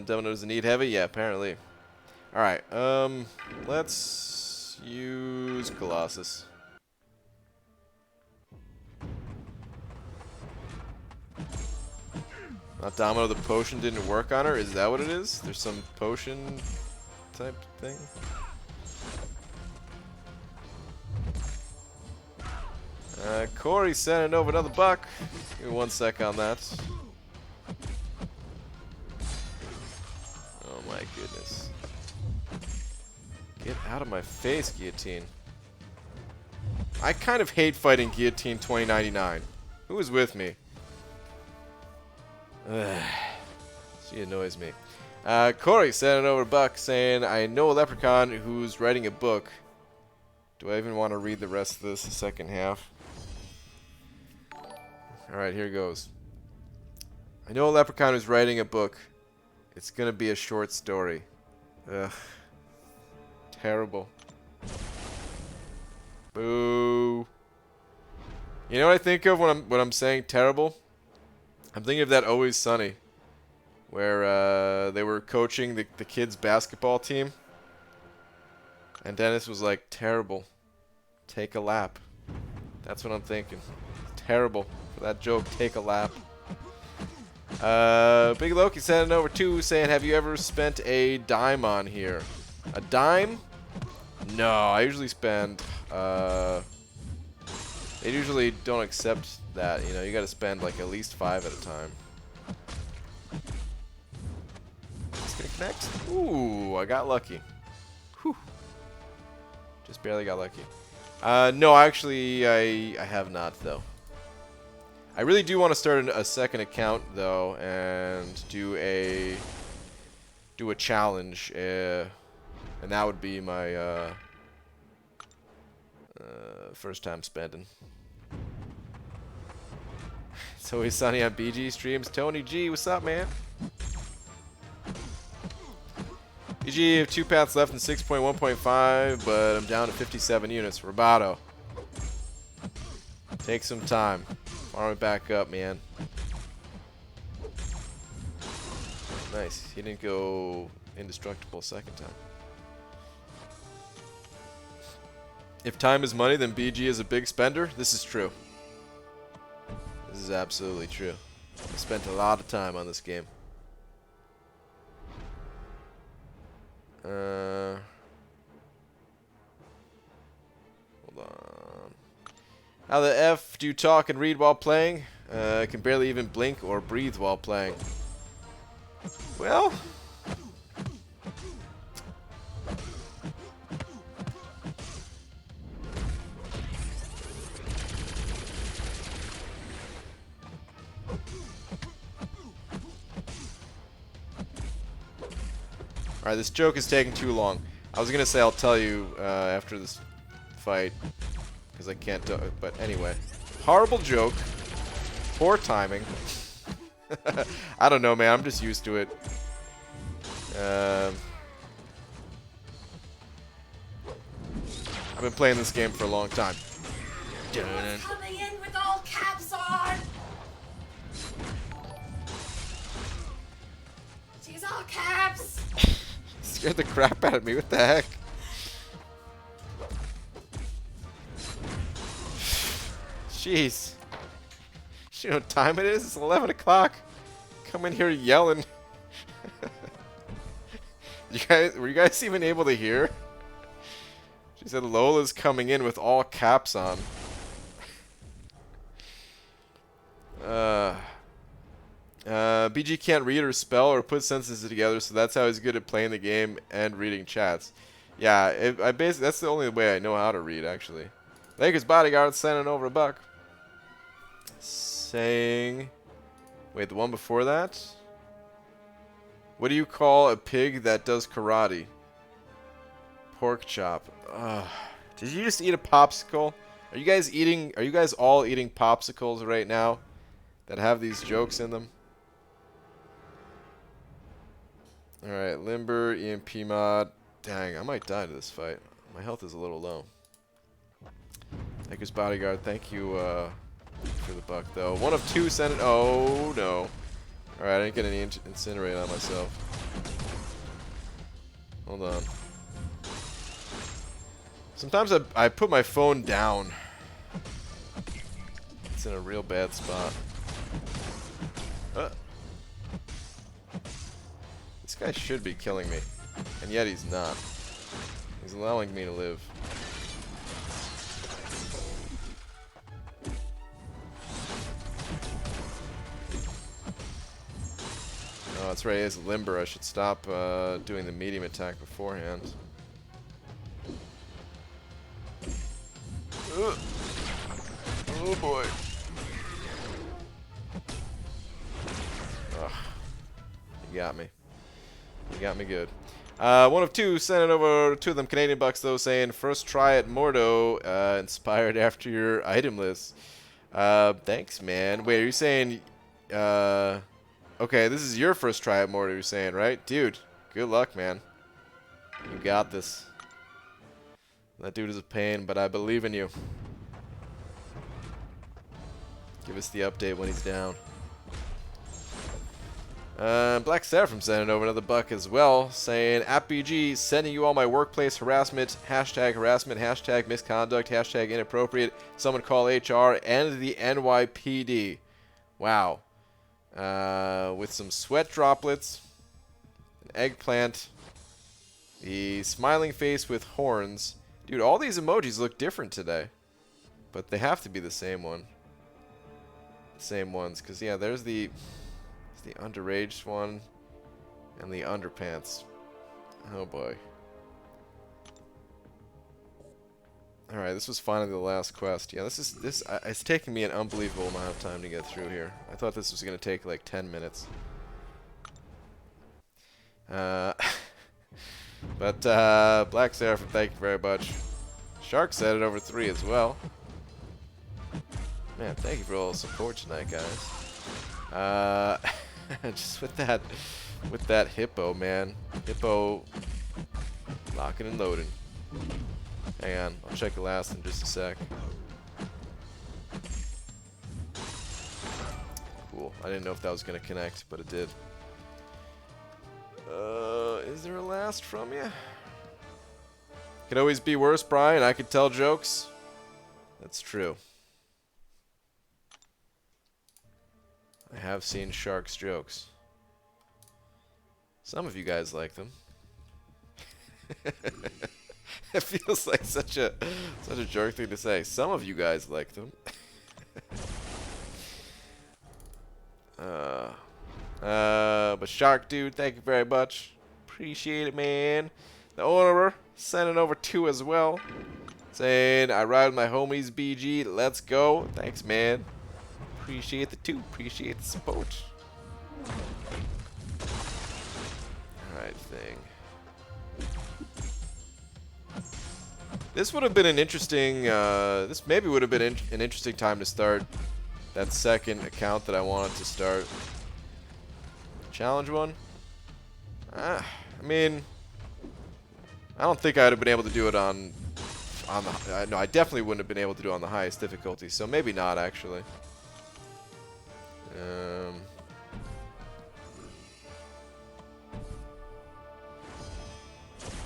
Dominoes need heavy? Yeah, apparently. Alright, let's use Colossus. Not Domino, the potion didn't work on her? Is that what it is? There's some potion type thing? Corey sending over another buck. Give me 1 sec on that. Oh my goodness. Get out of my face, Guillotine. I kind of hate fighting Guillotine 2099. Who is with me? Ugh. She annoys me. Corey sending over a buck saying, I know a leprechaun who's writing a book. Do I even want to read the rest of this, the second half? Alright, here goes. I know a leprechaun who's writing a book. It's gonna be a short story. Ugh. Terrible. Boo. You know what I think of when I'm saying terrible? I'm thinking of that Always Sunny, where they were coaching the kids' basketball team, and Dennis was like, terrible. Take a lap. That's what I'm thinking. Terrible. For that joke, take a lap. Big Loki sending over 2 saying, have you ever spent a dime on here? A dime? No, I usually spend, they usually don't accept that, you know, you gotta spend like at least 5 at a time. It's gonna connect. Ooh, I got lucky. Whew. Just barely got lucky. No, actually, I have not, though. I really do want to start a second account, though, and do a challenge, and that would be my first time spending. It's Always Sunny on BG streams. Tony G, what's up, man? BG, have 2 paths left in 6.1.5, but I'm down to 57 units. Roboto. Take some time. Farm it back up, man. Nice. He didn't go indestructible second time. If time is money, then BG is a big spender. This is true. This is absolutely true. I spent a lot of time on this game. Hold on. How the F do you talk and read while playing? I can barely even blink or breathe while playing. Well... Alright, this joke is taking too long. I was gonna say I'll tell you after this fight, because I can't do it, but anyway. Horrible joke. Poor timing. I don't know, man. I'm just used to it. I've been playing this game for a long time. Everyone's coming in with all caps on. She's all caps. Scared the crap out of me. What the heck? Jeez. You know what time it is? It's 11 o'clock. Come in here yelling. Were you guys even able to hear? She said Lola's coming in with all caps on. BG can't read or spell or put sentences together, so that's how he's good at playing the game and reading chats. Yeah, that's the only way I know how to read, actually. Lakers bodyguard sending over a buck. Saying... Wait, the one before that? What do you call a pig that does karate? Pork chop. Ugh. Did you just eat a popsicle? Are you guys all eating popsicles right now that have these jokes in them? Alright, Limber, EMP mod. Dang, I might die to this fight. My health is a little low. Taker's Bodyguard, thank you for the buck, though. 1 of 2 sent it. Oh, no. Alright, I didn't get any incinerate on myself. Hold on. Sometimes I put my phone down. It's in a real bad spot. This guy should be killing me. And yet he's not. He's allowing me to live. Oh, that's right, he has Limber. I should stop doing the medium attack beforehand. Ugh. Oh boy. Ugh. You got me. You got me good. 1 of 2 sent it over, 2 of them Canadian bucks though, saying first try at Mordo, inspired after your item list. Thanks, man. Wait, are you saying? Okay, this is your first try at Mordo, you're saying, right, dude? Good luck, man. You got this. That dude is a pain, but I believe in you. Give us the update when he's down. Black Seraphim sending over another buck as well, saying, AppBG, sending you all my workplace harassment, hashtag misconduct, hashtag inappropriate, someone call HR, and the NYPD. Wow. With some sweat droplets, an eggplant, the smiling face with horns. Dude, all these emojis look different today. But they have to be the same one. The same ones, because yeah, there's the underaged one and the underpants. Oh boy. Alright, this was finally the last quest. Yeah, it's taking me an unbelievable amount of time to get through here. I thought this was going to take like 10 minutes. But Black Seraphim, thank you very much. Shark said it over 3 as well. Man, thank you for all the support tonight, guys. Just with that hippo, man. Hippo locking and loading. Hang on, I'll check the last in just a sec. Cool. I didn't know if that was gonna connect, but it did. Is there a last from you? Could always be worse, Brian. I could tell jokes. That's true. I have seen Shark's jokes. Some of you guys like them. It feels like such a jerk thing to say. Some of you guys like them. But Shark Dude, thank you very much. Appreciate it, man. The owner sending over 2 as well. Saying, I ride with my homies, BG. Let's go. Thanks, man. Appreciate the 2. Appreciate the support. Alright, thing. This would have been an interesting, this maybe would have been an interesting time to start that second account that I wanted to start. Challenge one? I mean, I don't think I'd have been able to do it on the, no, I definitely wouldn't have been able to do it on the highest difficulty, so maybe not, actually.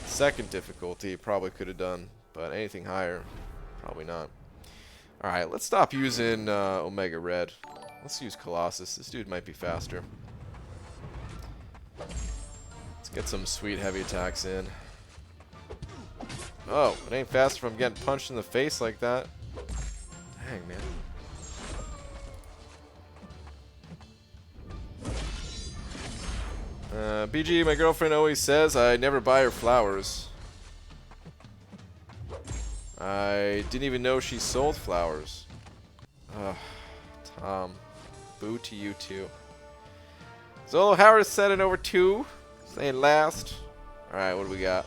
Second difficulty, probably could have done. But anything higher, probably not. Alright, let's stop using Omega Red. Let's use Colossus. This dude might be faster. Let's get some sweet heavy attacks in. Oh, it ain't fast if I'm getting punched in the face like that. Dang, man. BG, my girlfriend always says I never buy her flowers. I didn't even know she sold flowers. Ugh, Tom. Boo to you too. Zolo Howard said it over 2. Saying last. Alright, what do we got?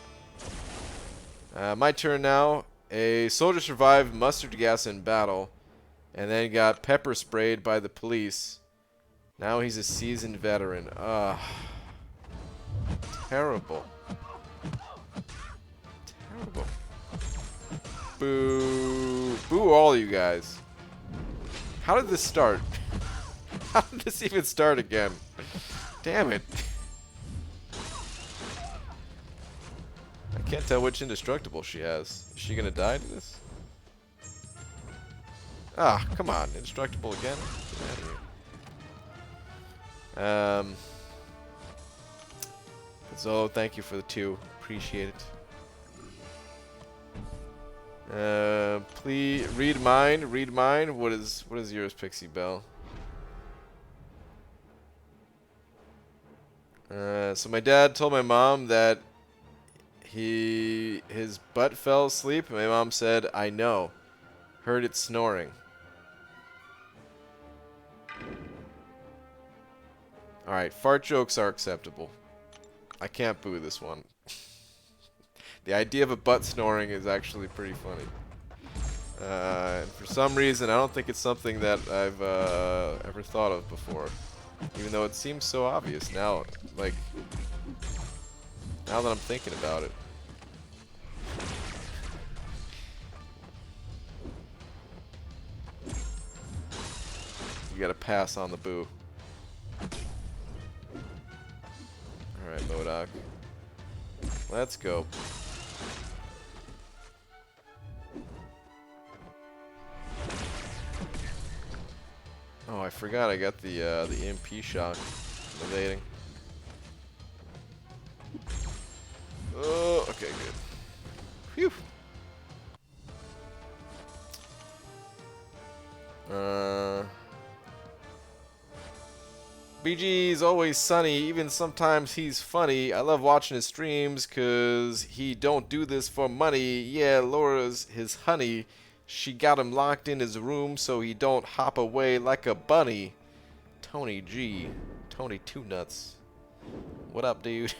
My turn now. A soldier survived mustard gas in battle. And then got pepper sprayed by the police. Now he's a seasoned veteran. Ugh. Terrible. Terrible. Boo. Boo all you guys. How did this start? How did this even start again? Damn it. I can't tell which indestructible she has. Is she gonna die to this? Ah, come on. Indestructible again? Get out of here. Zolo, thank you for the 2. Appreciate it. Please read mine. Read mine. What is yours, Pixie Bell? So my dad told my mom that his butt fell asleep. And my mom said, "I know. Heard it snoring." All right, fart jokes are acceptable. I can't boo this one. The idea of a butt snoring is actually pretty funny. And for some reason, I don't think it's something that I've ever thought of before. Even though it seems so obvious now, like, now that I'm thinking about it. You gotta pass on the boo. Alright, MODOK. Let's go. Oh, I forgot I got the EMP shock evading. Oh, okay, good. Phew. BG's always sunny, even sometimes he's funny. I love watching his streams cause he don't do this for money. Yeah, Laura's his honey. She got him locked in his room so he don't hop away like a bunny. Tony G. Tony Two Nuts. What up, dude?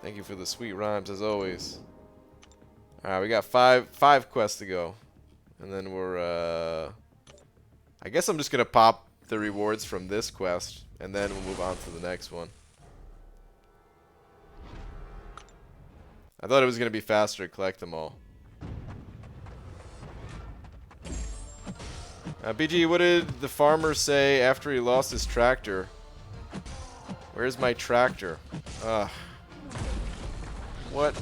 Thank you for the sweet rhymes as always. Alright, we got five quests to go. And then we're I guess I'm just gonna pop the rewards from this quest, and then we'll move on to the next one. I thought it was gonna be faster to collect them all. BG, what did the farmer say after he lost his tractor? Where's my tractor? Ugh. What?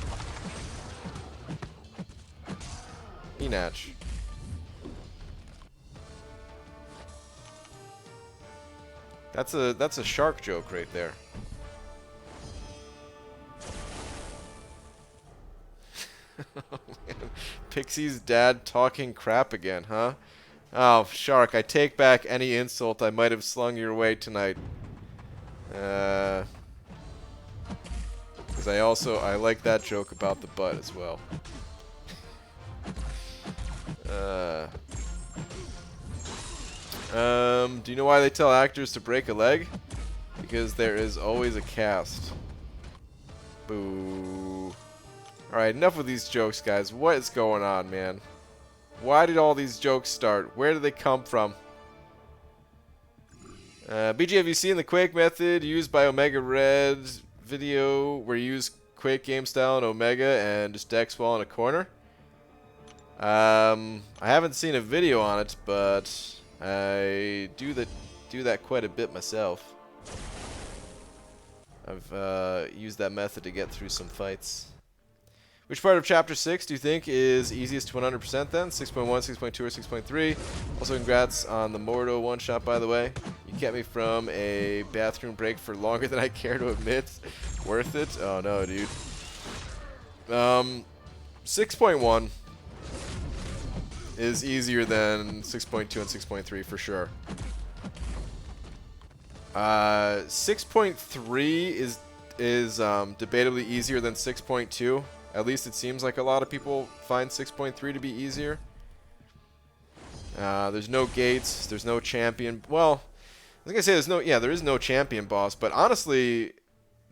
Enach. That's a shark joke right there. Oh, man. Pixie's dad talking crap again, huh? Oh, Shark, I take back any insult I might have slung your way tonight. Because I like that joke about the butt as well. Do you know why they tell actors to break a leg? Because there is always a cast. Boo. Alright, enough with these jokes, guys. What is going on, man? Why did all these jokes start? Where did they come from? BG, have you seen the Quake method used by Omega Red's video where you use Quake game style in Omega and just dex wall in a corner? I haven't seen a video on it, but I do that quite a bit myself. I've used that method to get through some fights. Which part of Chapter 6 do you think is easiest to 100% then? 6.1, 6.2, or 6.3? Also, congrats on the Mordo one-shot, by the way. You kept me from a bathroom break for longer than I care to admit. Worth it? Oh, no, dude. 6.1 is easier than 6.2 and 6.3 for sure. 6.3 is debatably easier than 6.2. At least it seems like a lot of people find 6.3 to be easier. There's no gates. There's no champion. Well, I was gonna say there is no champion boss. But honestly,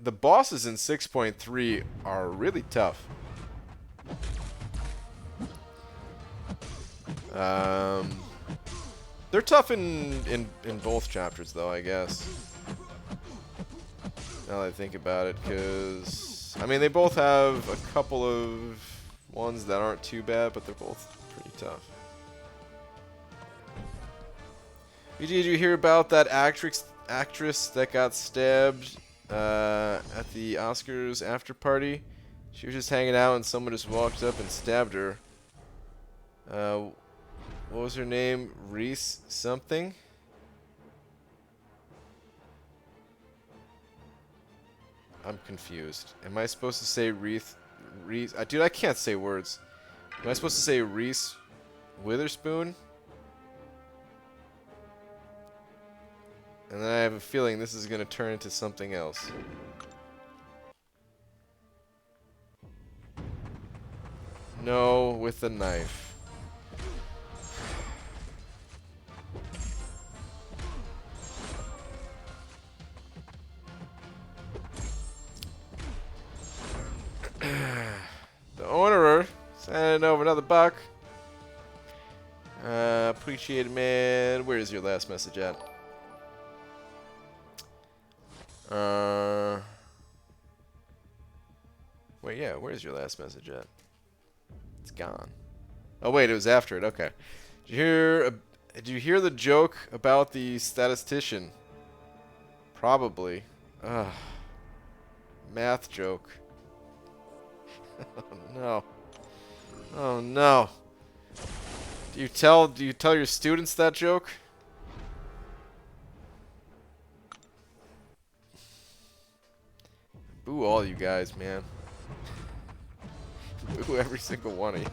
the bosses in 6.3 are really tough. They're tough in both chapters, though, I guess. Now that I think about it, because I mean they both have a couple of ones that aren't too bad, but they're both pretty tough. Did you hear about that actress that got stabbed at the Oscars after party? She was just hanging out and someone just walked up and stabbed her. What was her name? Reese something? I'm confused. Am I supposed to say Reese? Dude, I can't say words. Am I supposed to say Reese Witherspoon? And then I have a feeling this is going to turn into something else. No, with a knife. The owner sending over another buck. Appreciate it, man. Where is your last message at? Wait, yeah, where's your last message at? It's gone. Oh wait, it was after it. Okay. Did you hear the joke about the statistician? Probably. Ugh. Math joke. Oh no. Oh no. Do you tell your students that joke? Boo all you guys, man. Boo every single one of you.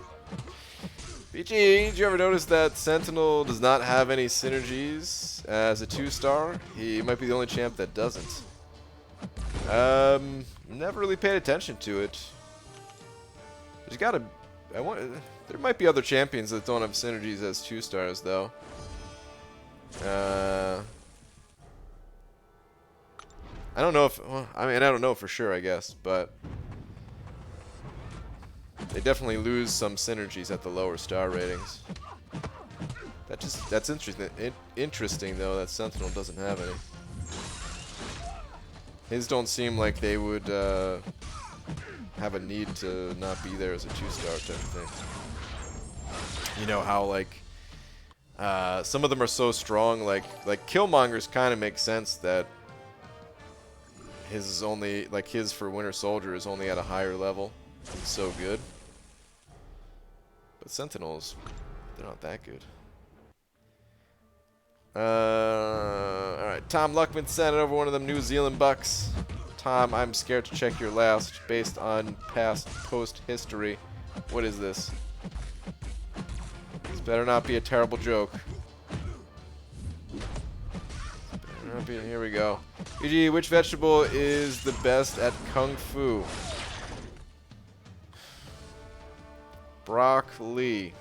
BG, did you ever notice that Sentinel does not have any synergies as a 2-star? He might be the only champ that doesn't. Never really paid attention to it. There's gotta... there might be other champions that don't have synergies as 2-stars, though. I don't know if... Well, I mean, I don't know for sure, I guess, but... They definitely lose some synergies at the lower star ratings. That's interesting. Interesting though that Sentinel doesn't have any. His don't seem like they would have a need to not be there as a 2-star type of thing. You know how like some of them are so strong, like Killmonger's kind of makes sense that his is only his for Winter Soldier is only at a higher level. It's so good. But Sentinels, they're not that good. Alright, Tom Luckman sent over one of them New Zealand bucks. Tom, I'm scared to check your last based on past post history. What is this? This better not be a terrible joke. Better not be, here we go. BG, which vegetable is the best at Kung Fu? Broccoli.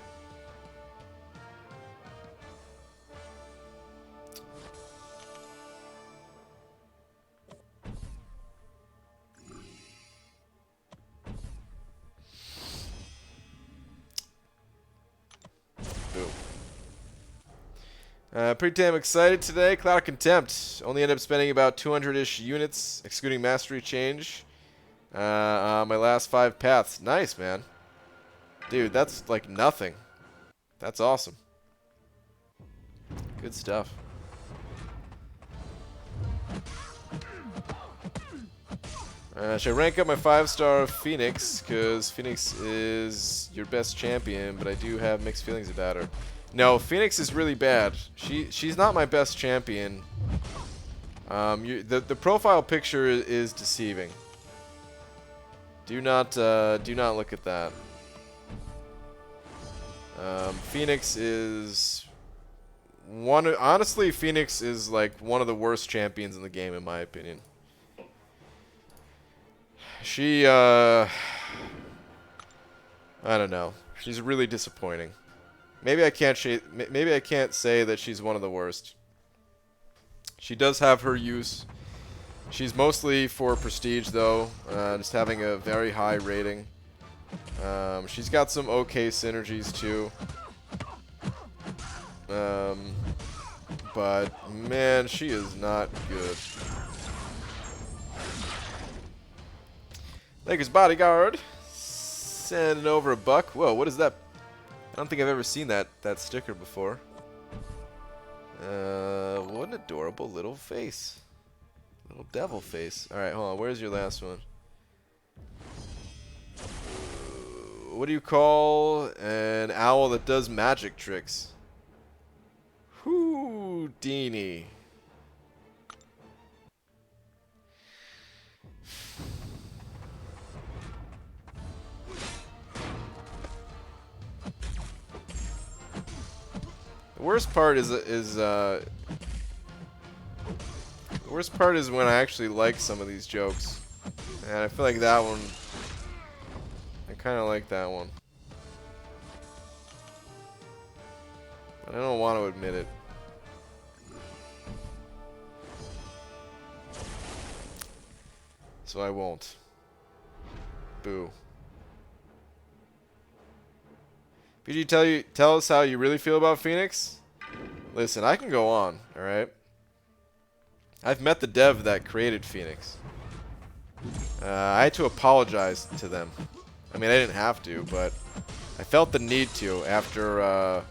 Pretty damn excited today. Cloud of Contempt. Only ended up spending about 200-ish units, excluding Mastery Change. My last 5 paths. Nice, man. Dude, that's like nothing. That's awesome. Good stuff. Should I rank up my 5-star Phoenix? Because Phoenix is your best champion, but I do have mixed feelings about her. No, Phoenix is really bad. She's not my best champion. The profile picture is deceiving. Do not look at that. Phoenix is honestly, Phoenix is like one of the worst champions in the game, in my opinion. She, I don't know. She's really disappointing. Maybe I can't say that she's one of the worst. She does have her use. She's mostly for prestige, though. Just having a very high rating. She's got some okay synergies too. But man, she is not good. Lakers bodyguard. Sending over a buck. Whoa, what is that? I don't think I've ever seen that sticker before. What an adorable little face. Little devil face. Alright, hold on. Where's your last one? What do you call an owl that does magic tricks? Houdini. The worst part is the worst part is when I actually like some of these jokes, and I feel like that one. I kind of like that one, but I don't want to admit it. So I won't. Boo. PG, tell us how you really feel about Phoenix. Listen, I can go on, alright? I've met the dev that created Phoenix. I had to apologize to them. I mean, I didn't have to, but I felt the need to after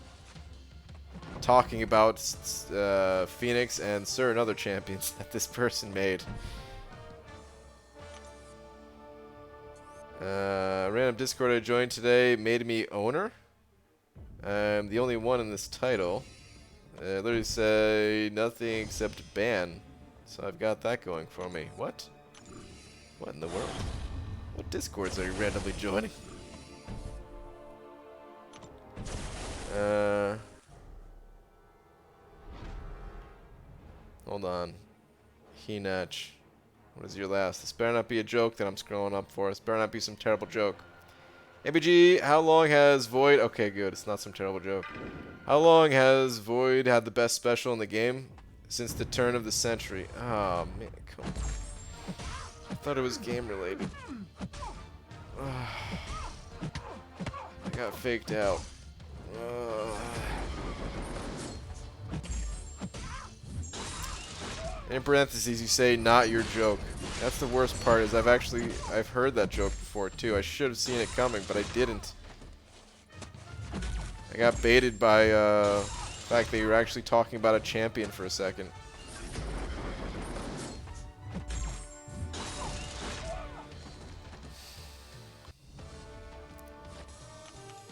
talking about Phoenix and certain other champions that this person made. Random Discord I joined today made me owner. I'm the only one in this title. Literally say nothing except ban. So I've got that going for me. What? What in the world? What Discords are you randomly joining? Hold on. Hinach. What is your last? This better not be a joke that I'm scrolling up for. This better not be some terrible joke. ABG, how long has Void... Okay, good. It's not some terrible joke. How long has Void had the best special in the game? Since the turn of the century. Oh, man. Come on. I thought it was game-related. I got faked out. In parentheses, you say, not your joke. That's the worst part, is I've heard that joke before, too. I should have seen it coming, but I didn't. I got baited by the fact that you were actually talking about a champion for a second.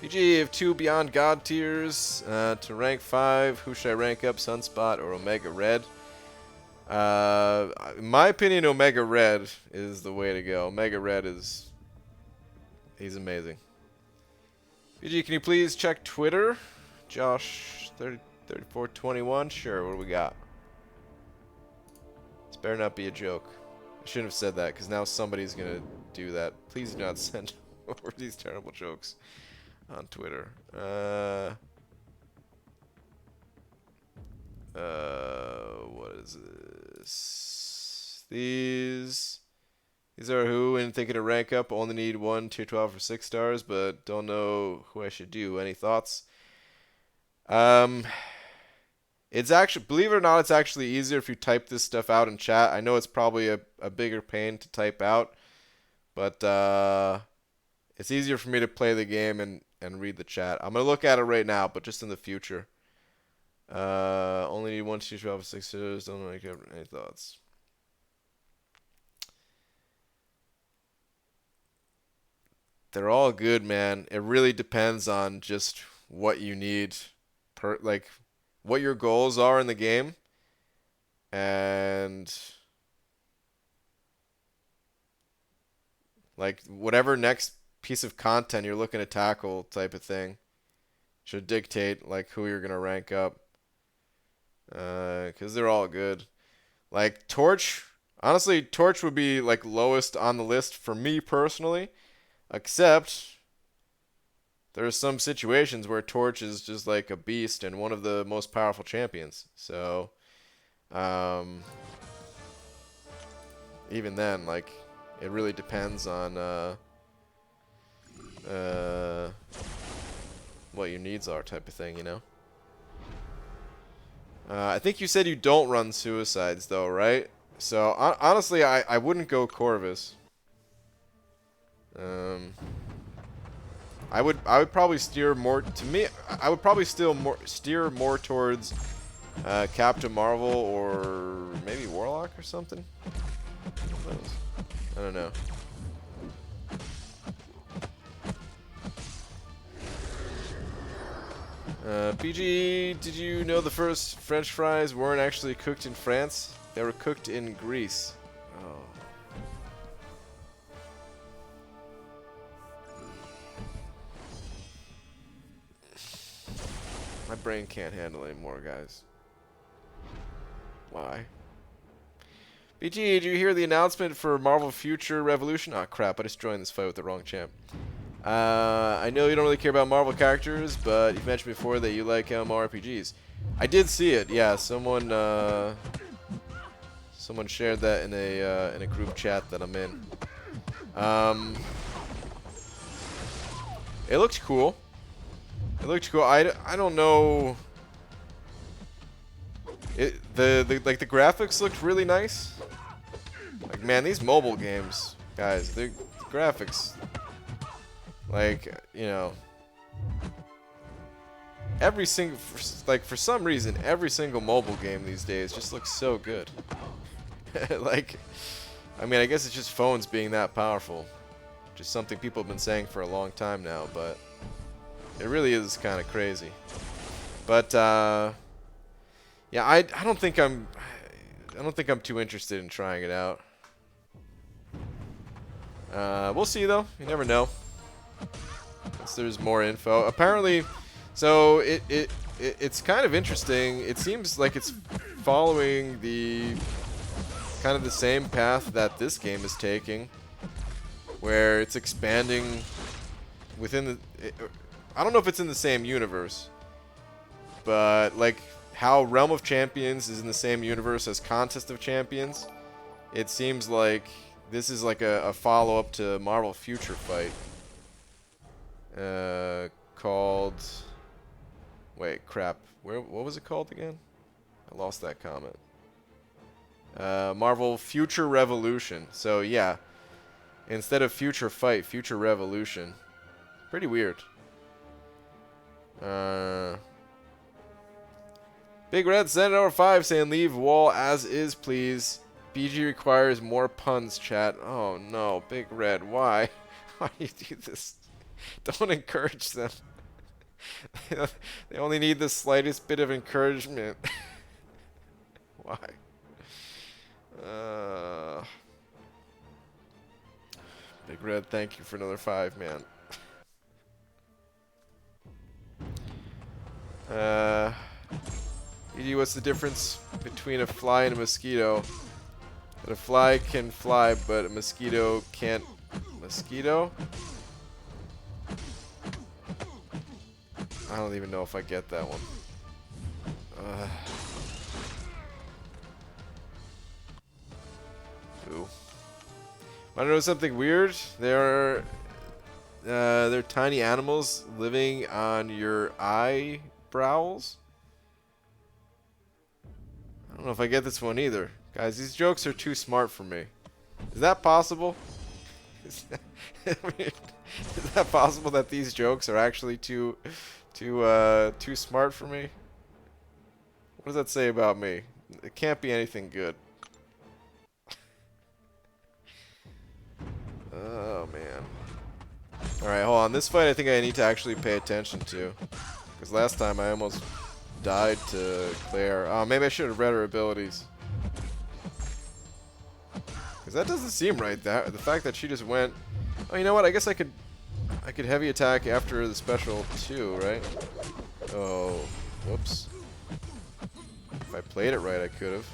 PG, you have 2 Beyond God tiers to rank 5. Who should I rank up, Sunspot or Omega Red? In my opinion, Omega Red is the way to go. Omega Red he's amazing. PG, can you please check Twitter? Josh 3421. Sure, what do we got? This better not be a joke. I shouldn't have said that, because now somebody's gonna do that. Please do not send over these terrible jokes on Twitter. What is this? These are who, and thinking to rank up, only need 1 tier 12 for 6 stars, but don't know who I should do. Any thoughts? It's actually, believe it or not, it's actually easier if you type this stuff out in chat. I know it's probably a bigger pain to type out, but it's easier for me to play the game and read the chat. I'm gonna look at it right now, but just in the future. Only need 1 tier 12 for 6 stars. Don't know any thoughts. They're all good, man. It really depends on just what you need, like what your goals are in the game, and like whatever next piece of content you're looking to tackle, type of thing, should dictate like who you're gonna rank up. Because they're all good. Like Torch, honestly, Torch would be like lowest on the list for me personally. Except there are some situations where Torch is just like a beast and one of the most powerful champions. So, even then, like, it really depends on what your needs are, type of thing, you know? I think you said you don't run suicides, though, right? So, honestly, I wouldn't go Corvus. I would probably steer more to me. I would probably still steer more towards Captain Marvel or maybe Warlock or something. I don't know. PG, did you know the first French fries weren't actually cooked in France? They were cooked in Greece. Oh. My brain can't handle it anymore, guys. Why? BG, did you hear the announcement for Marvel Future Revolution? Oh crap, I just joined this fight with the wrong champ. I know you don't really care about Marvel characters, but you've mentioned before that you like MMORPGs. I did see it, yeah. Someone shared that in a group chat that I'm in. It looked cool. It looked cool. I don't know. The graphics looked really nice. Like, man, these mobile games, guys, the graphics, like, you know, every single, like, for some reason, every single mobile game these days just looks so good. Like, I mean, I guess it's just phones being that powerful. Just something people have been saying for a long time now, but it really is kind of crazy. But yeah, I don't think I'm too interested in trying it out. We'll see though. You never know. Once there's more info. Apparently, so it's kind of interesting. It seems like it's following the kind of the same path that this game is taking, where it's expanding within the. I don't know if it's in the same universe, but like how Realm of Champions is in the same universe as Contest of Champions, it seems like this is like a follow-up to Marvel Future Fight. Called... Wait, crap. What was it called again? I lost that comment. Marvel Future Revolution. So, yeah. Instead of Future Fight, Future Revolution. Pretty weird. Big Red sent over 5 saying leave wall as is, please. BG requires more puns, chat. Oh no, Big Red, why? Why do you do this? Don't encourage them. They only need the slightest bit of encouragement. Why? Big Red, thank you for another 5, man. BG, what's the difference between a fly and a mosquito? That a fly can fly, but a mosquito can't. Mosquito? I don't even know if I get that one. Ooh. Wanna know something weird? They're tiny animals living on your eyebrows. I don't know if I get this one either. Guys, these jokes are too smart for me. Is that possible? Is that possible that these jokes are actually too smart for me? What does that say about me? It can't be anything good. Oh, man. Alright, hold on. This fight I think I need to actually pay attention to. Because last time I almost died to Claire. Oh, maybe I should have read her abilities. Because that doesn't seem right. The fact that she just went... Oh, you know what? I guess I could heavy attack after the special too, right? Oh, whoops. If I played it right, I could have.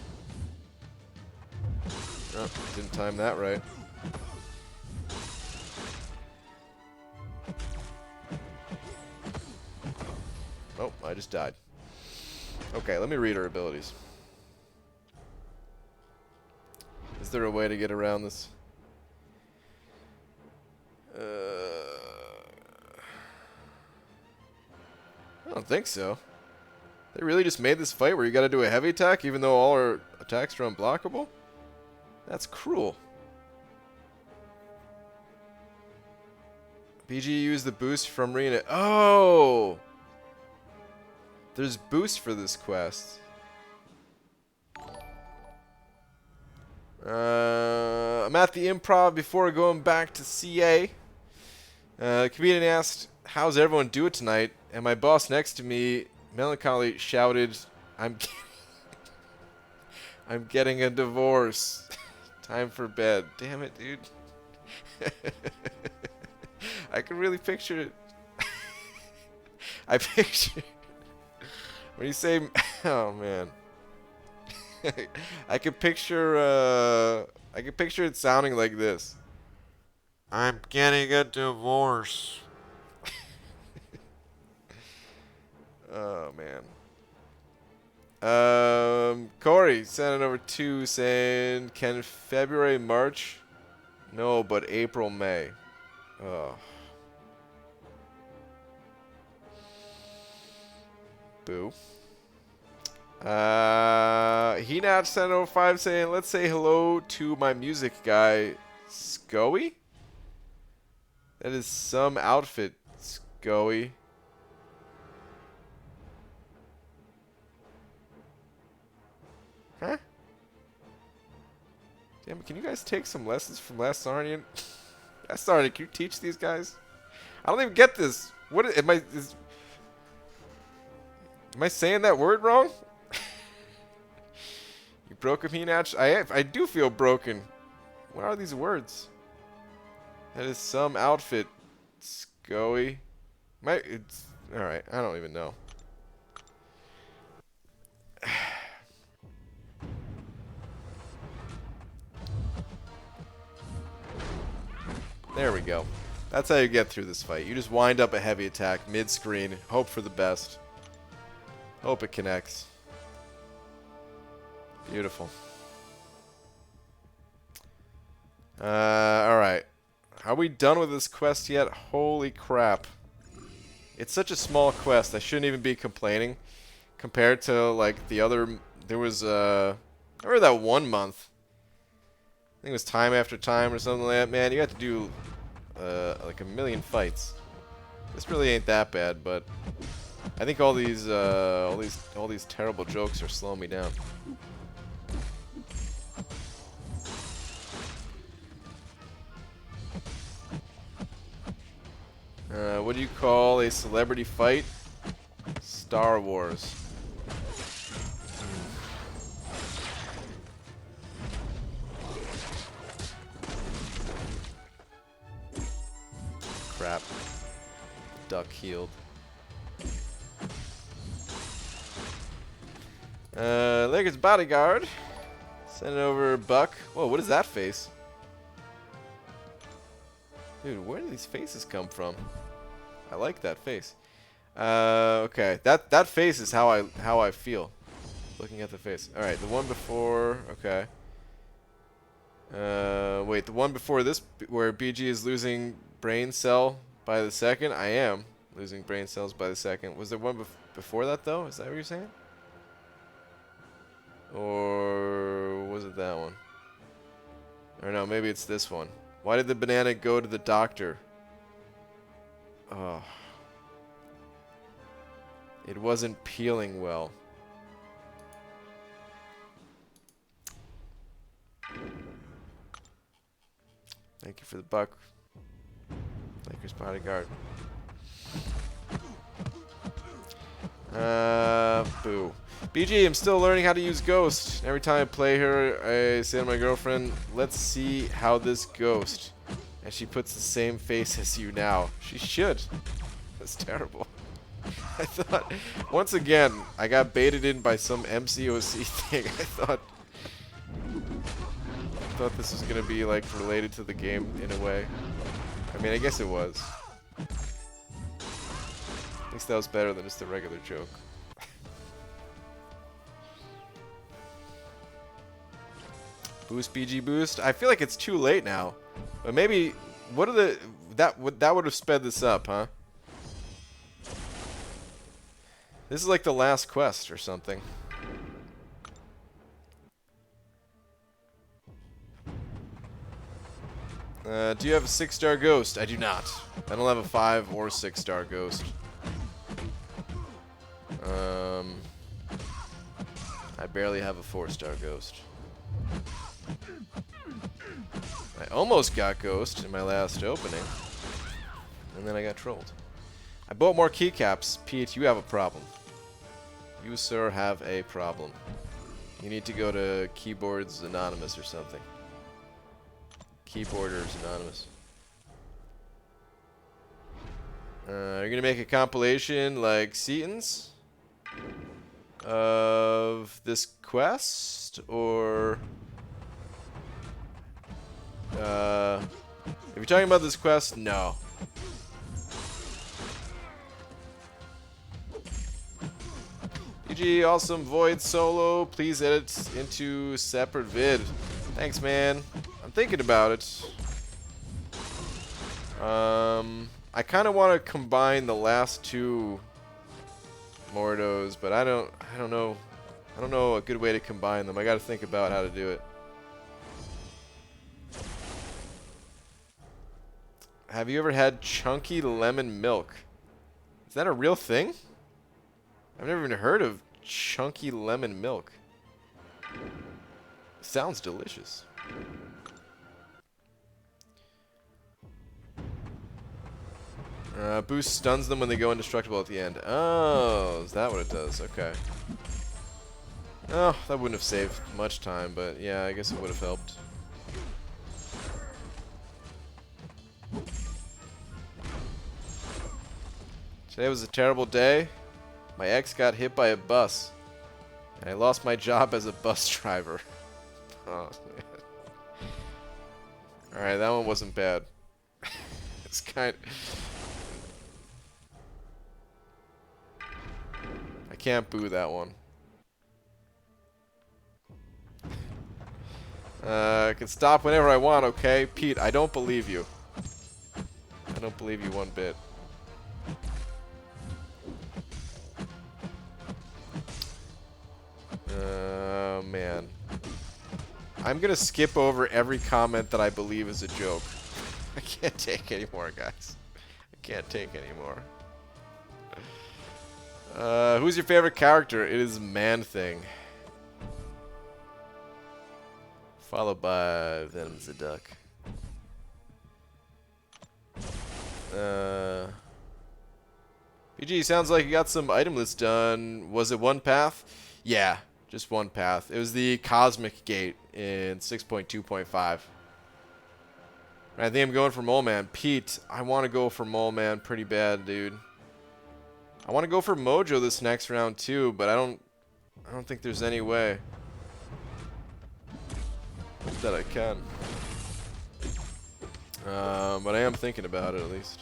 Oh, didn't time that right. Oh, I just died. Okay, let me read her abilities. Is there a way to get around this? I don't think so. They really just made this fight where you gotta do a heavy attack even though all our attacks are unblockable? That's cruel. BG used the boost from Rena. Oh! There's boost for this quest. I'm at the improv before going back to CA. The comedian asked, "How's everyone doing tonight?" And my boss next to me, melancholy, shouted, I'm getting a divorce. Time for bed." Damn it, dude. I can really picture it. I picture when you say, oh man. I can picture it sounding like this. I'm getting a divorce. Oh man. Corey sent it over 2 saying, "Can February, March?" No, but April, May. Oh. Boo. He now sent over 5 saying, "Let's say hello to my music guy, Scoey." That is some outfit, Scoey. Huh? Damn it, can you guys take some lessons from Last Sarnian? Last Sarnian, can you teach these guys? I don't even get this. What am I saying that word wrong? You broke me, Natch. I do feel broken. What are these words? That is some outfit, Scoey. It's all right. I don't even know. There we go. That's how you get through this fight. You just wind up a heavy attack mid-screen, hope for the best. Hope it connects. Beautiful. Alright. Are we done with this quest yet? Holy crap. It's such a small quest. I shouldn't even be complaining. Compared to, like, the other... There was, I remember that 1 month. I think it was Time After Time or something like that. Man, you have to do, like a million fights. This really ain't that bad, but... I think all these terrible jokes are slowing me down. What do you call a celebrity fight? Star Wars. Crap. Duck healed. Lakers bodyguard. Send it over Buck. Whoa, what is that face? Dude, where do these faces come from? I like that face. Okay, that face is how I feel. Looking at the face. All right, the one before. Okay. Wait, the one before this, where BG is losing brain cell by the second. I am losing brain cells by the second. Was there one before that though? Is that what you're saying? Or was it that one? Or no, maybe it's this one. Why did the banana go to the doctor? Oh. It wasn't peeling well. Thank you for the buck. Lakers bodyguard. Boo. BG, I'm still learning how to use Ghost. Every time I play her, I say to my girlfriend, "Let's see how this Ghost." And she puts the same face as you now. She should. That's terrible. I thought, once again, I got baited in by some MCOC thing. I thought this was gonna be like related to the game in a way. I mean, I guess it was. At least that was better than just a regular joke. Boost BG boost. I feel like it's too late now, but maybe what are the that would have sped this up, huh? This is like the last quest or something. Do you have a 6-star ghost? I do not. I don't have a 5 or 6-star ghost. I barely have a 4-star ghost. I almost got ghost in my last opening, and then I got trolled. I bought more keycaps. Pete, you have a problem. You, sir, have a problem. You need to go to Keyboards Anonymous or something. Keyboarders Anonymous. You're gonna make a compilation like Seaton's of this quest, or if you're talking about this quest, no. GG, awesome Void solo. Please edit into separate vid. Thanks, man. I'm thinking about it. I kind of want to combine the last 2 Mordos, but I don't know. I don't know a good way to combine them. I got to think about how to do it. Have you ever had chunky lemon milk? Is that a real thing? I've never even heard of chunky lemon milk. Sounds delicious. Boost stuns them when they go indestructible at the end. Oh, is that what it does? Okay. Oh, that wouldn't have saved much time, but yeah, I guess it would have helped. Today was a terrible day. My ex got hit by a bus, and I lost my job as a bus driver. Oh, man. Alright, that one wasn't bad. It's kind of... I can't boo that one. I can stop whenever I want, okay? Pete, I don't believe you. I don't believe you one bit. Man. I'm gonna skip over every comment that I believe is a joke. I can't take anymore, guys. I can't take anymore. Who's your favorite character? It is Man-Thing. Followed by Venom's the Duck. PG, sounds like you got some item lists done. Was it one path? Yeah, just one path. It was the Cosmic Gate in 6.2.5. I think I'm going for Mole Man. Pete, I want to go for Mole Man pretty bad, dude. I want to go for Mojo this next round too, but I don't think there's any way that I can. But I am thinking about it at least.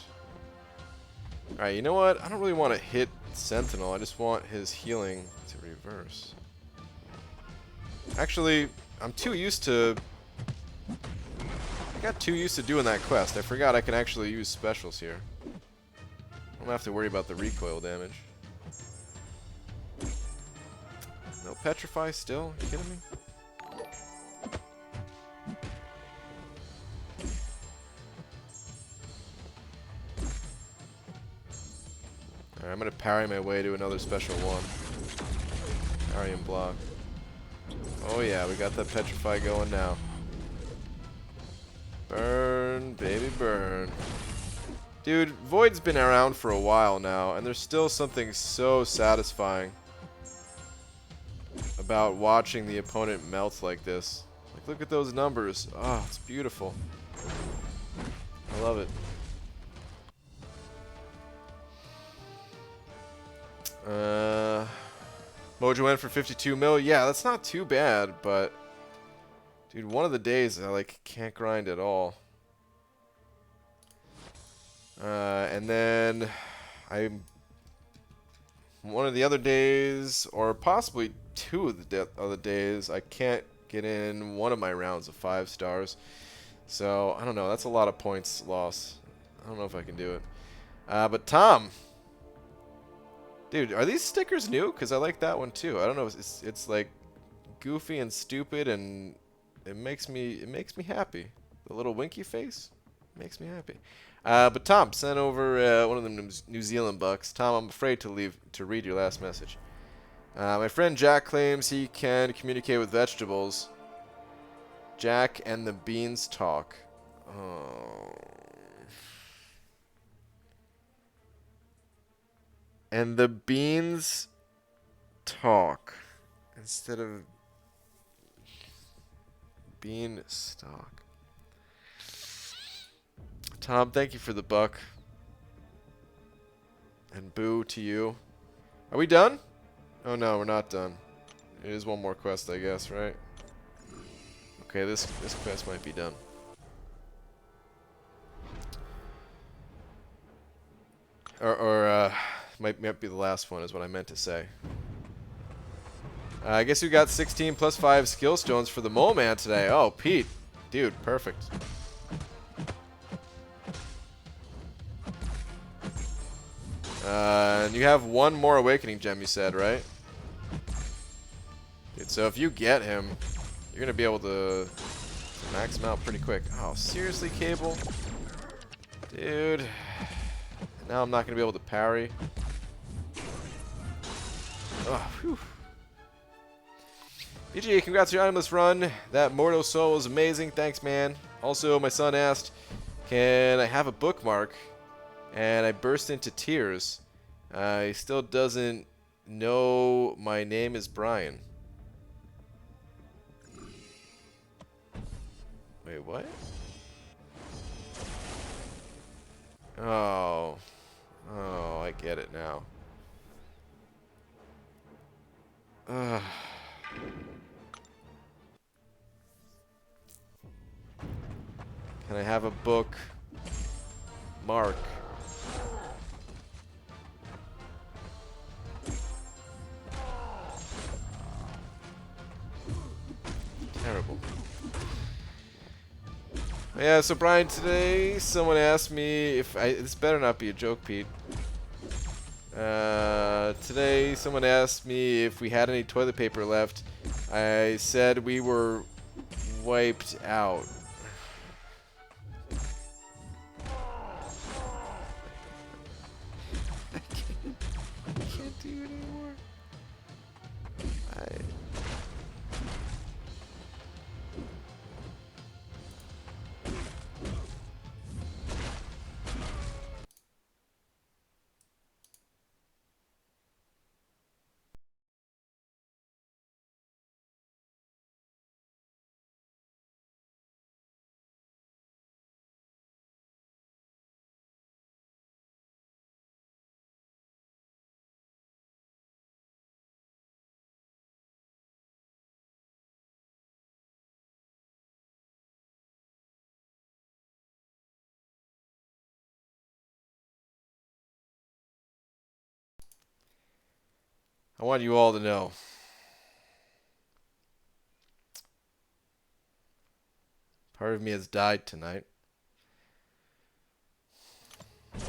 Alright, you know what? I don't really want to hit Sentinel. I just want his healing to reverse. Actually, I'm too used to... I got too used to doing that quest. I forgot I can actually use specials here. I don't have to worry about the recoil damage. No Petrify still? You kidding me? Alright, I'm gonna parry my way to another special one. Parry and block. Oh yeah, we got that Petrify going now. Burn, baby, burn. Dude, Void's been around for a while now, and there's still something so satisfying about watching the opponent melt like this. Like, look at those numbers. Oh, it's beautiful. I love it. Mojo went for 52 mil. Yeah, that's not too bad, but dude, one of the days I like can't grind at all. And then one of the other days, or possibly 2 of the other days, I can't get in one of my rounds of 5 stars. So I don't know. That's a lot of points lost. I don't know if I can do it. But Tom. Dude, are these stickers new? Because I like that one too. I don't know. It's like goofy and stupid, and it makes me happy. The little winky face makes me happy. But Tom sent over one of them New Zealand bucks. Tom, I'm afraid to read your last message. My friend Jack claims he can communicate with vegetables. Jack and the beans talk. Oh. And the beans talk instead of bean stock. Tom, thank you for the buck. And boo to you. Are we done? Oh no, we're not done. It is one more quest, I guess, right? Okay, this quest might be done. Or might be the last one is what I meant to say. I guess we got 16 plus 5 skill stones for the Mole Man today. Oh, Pete. Dude, perfect. And you have one more Awakening Gem, you said, right? Dude, so if you get him, you're going to be able to max him out pretty quick. Oh, seriously, Cable? Dude. Now I'm not going to be able to parry. Oh, whew. BG, congrats on your itemless run. That Mortal Soul was amazing. Thanks, man. Also, my son asked, can I have a bookmark? And I burst into tears. He still doesn't know my name is Brian. Wait, what? Oh. Oh, I get it now. Ugh. Can I have a book? Mark. Terrible. Yeah, so Brian, today someone asked me if this better not be a joke, Pete. Today someone asked me if we had any toilet paper left. I said we were wiped out. I can't do it anymore. I want you all to know. Part of me has died tonight. And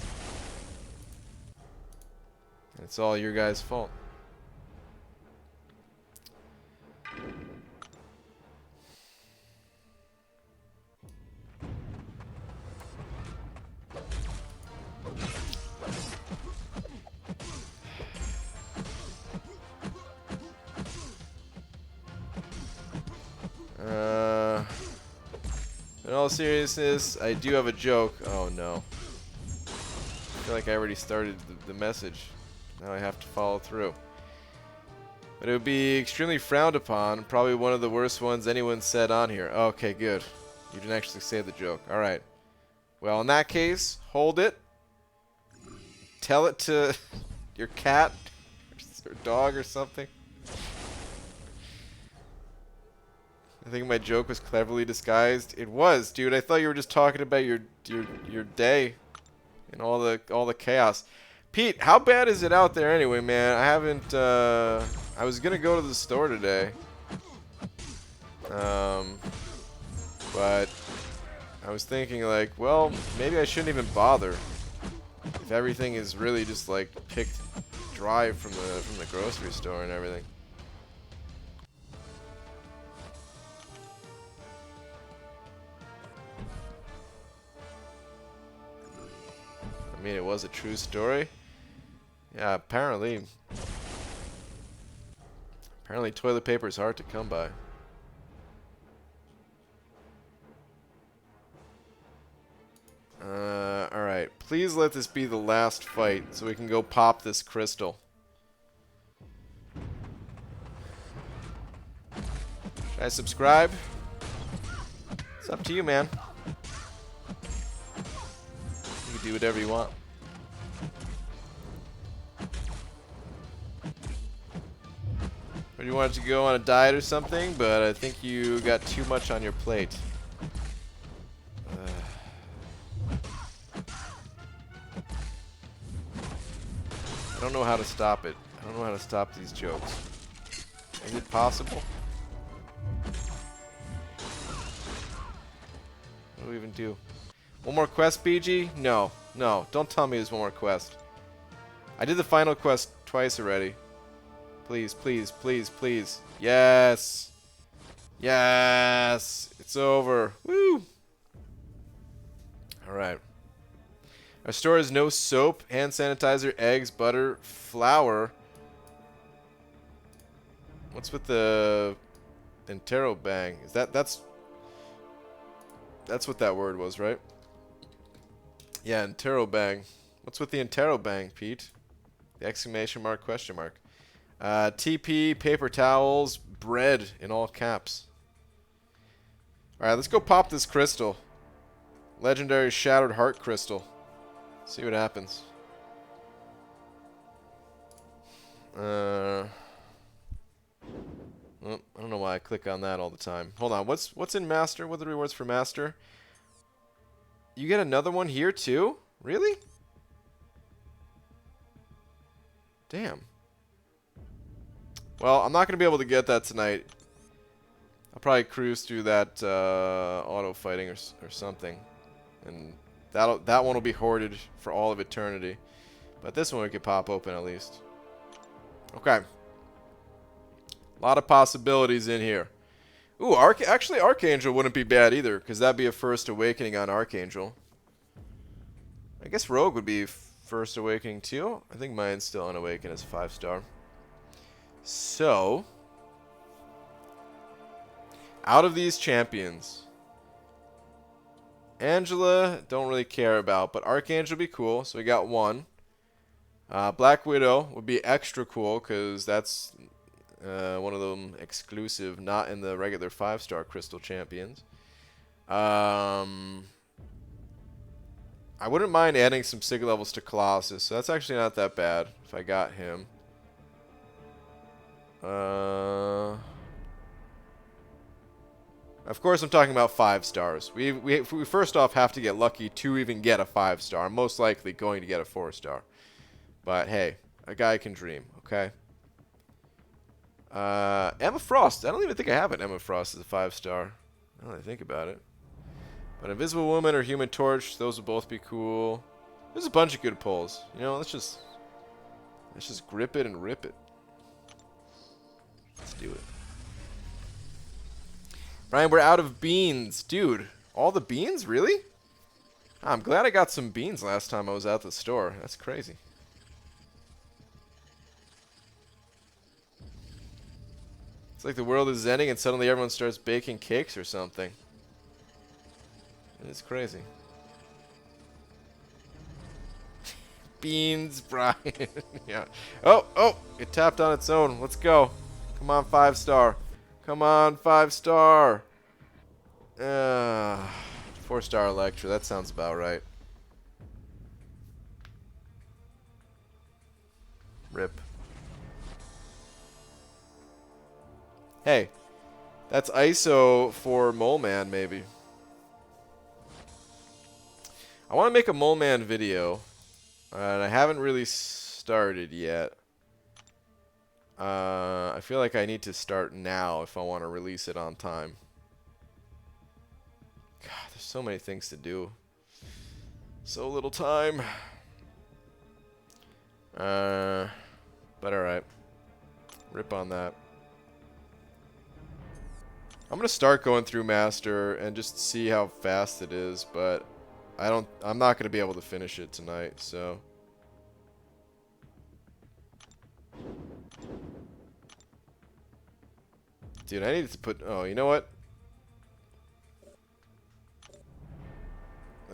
it's all your guys' fault. In all seriousness, I do have a joke. Oh no. I feel like I already started the message. Now I have to follow through. But it would be extremely frowned upon. Probably one of the worst ones anyone said on here. Okay, good. You didn't actually say the joke. Alright. Well, in that case, hold it. Tell it to your cat or dog or something. I think my joke was cleverly disguised. It was, dude. I thought you were just talking about your day and all the chaos. Pete, how bad is it out there anyway, man? I haven't. I was gonna go to the store today, but I was thinking like, well, maybe I shouldn't even bother if everything is really just like picked dry from the grocery store and everything. I mean, it was a true story. Yeah, apparently. Apparently toilet paper is hard to come by. Alright. Please let this be the last fight so we can go pop this crystal. Should I subscribe? It's up to you, man. You can do whatever you want. Or you wanted to go on a diet or something, but I think you got too much on your plate. I don't know how to stop it. I don't know how to stop these jokes. Is it possible? What do we even do? One more quest, BG? No. No. Don't tell me there's one more quest. I did the final quest twice already. Please, please, please, please. Yes! Yes! It's over. Woo! Alright. Our store has no soap, hand sanitizer, eggs, butter, flour. What's with the interrobang? Is that's what that word was, right? Yeah, interrobang. What's with the interrobang, Pete? The exclamation mark, question mark. TP, paper towels, bread in all caps. Alright, let's go pop this crystal. Legendary Shattered Heart Crystal. See what happens. Well, I don't know why I click on that all the time. Hold on, what's in Master? What are the rewards for Master? You get another one here too? Really? Damn. Well, I'm not going to be able to get that tonight. I'll probably cruise through that auto fighting or something. And that one will be hoarded for all of eternity. But this one we could pop open at least. Okay. A lot of possibilities in here. Ooh, actually Archangel wouldn't be bad either, because that'd be a first awakening on Archangel. I guess Rogue would be first awakening too. I think mine's still unawakened as a 5-star. So, out of these champions, Angela, don't really care about, but Archangel would be cool, so we got one. Black Widow would be extra cool, because that's one of them exclusive, not in the regular 5-star Crystal champions. I wouldn't mind adding some sig levels to Colossus, so that's actually not that bad if I got him. Of course, I'm talking about 5 stars. We first off have to get lucky to even get a 5-star. I'm most likely going to get a 4-star. But hey, a guy can dream, okay? Emma Frost. I don't even think I have an Emma Frost as a 5-star. Now that I think about it. But Invisible Woman or Human Torch, those would both be cool. There's a bunch of good pulls. You know, let's just grip it and rip it. Let's do it. Brian, we're out of beans. Dude, all the beans? Really? I'm glad I got some beans last time I was at the store. That's crazy. It's like the world is ending and suddenly everyone starts baking cakes or something. It's crazy. Beans, Brian. Yeah. Oh, it tapped on its own. Let's go. Come on, 5-star. Come on, 5-star. 4-star Electra. That sounds about right. Rip. Hey, that's ISO for Mole Man, maybe. I want to make a Mole Man video, and I haven't really started yet. I feel like I need to start now if I want to release it on time. God, there's so many things to do. So little time. But alright. Rip on that. I'm going to start going through Master and just see how fast it is, but I'm not going to be able to finish it tonight, so. Dude, I need to put, oh, you know what?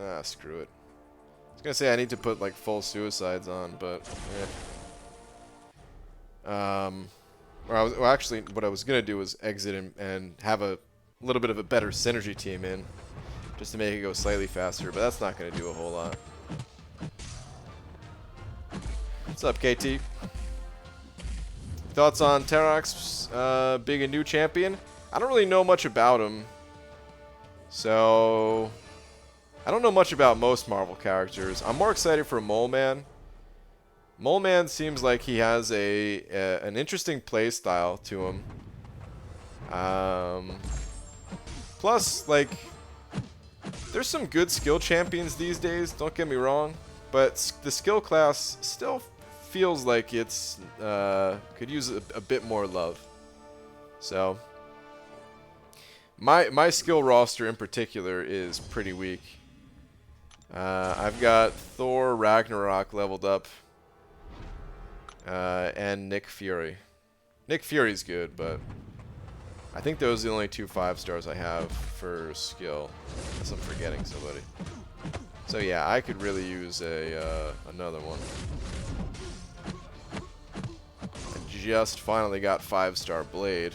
Ah, screw it. I was going to say I need to put, like, full suicides on, but, well, actually, what I was going to do was exit and have a little bit of a better synergy team in, just to make it go slightly faster, but that's not going to do a whole lot. What's up, KT? Thoughts on Terox being a new champion? I don't really know much about him, so I don't know much about most Marvel characters. I'm more excited for Mole Man. Mole Man seems like he has an interesting play style to him. Plus, like, there's some good skill champions these days, don't get me wrong, but the skill class still feels like it's could use a bit more love. So my skill roster in particular is pretty weak. I've got Thor Ragnarok leveled up, and Nick Fury. Nick Fury's good, but I think those are the only 2 5-stars I have for skill, unless I'm forgetting somebody. So yeah, I could really use another one. I just finally got 5-star Blade.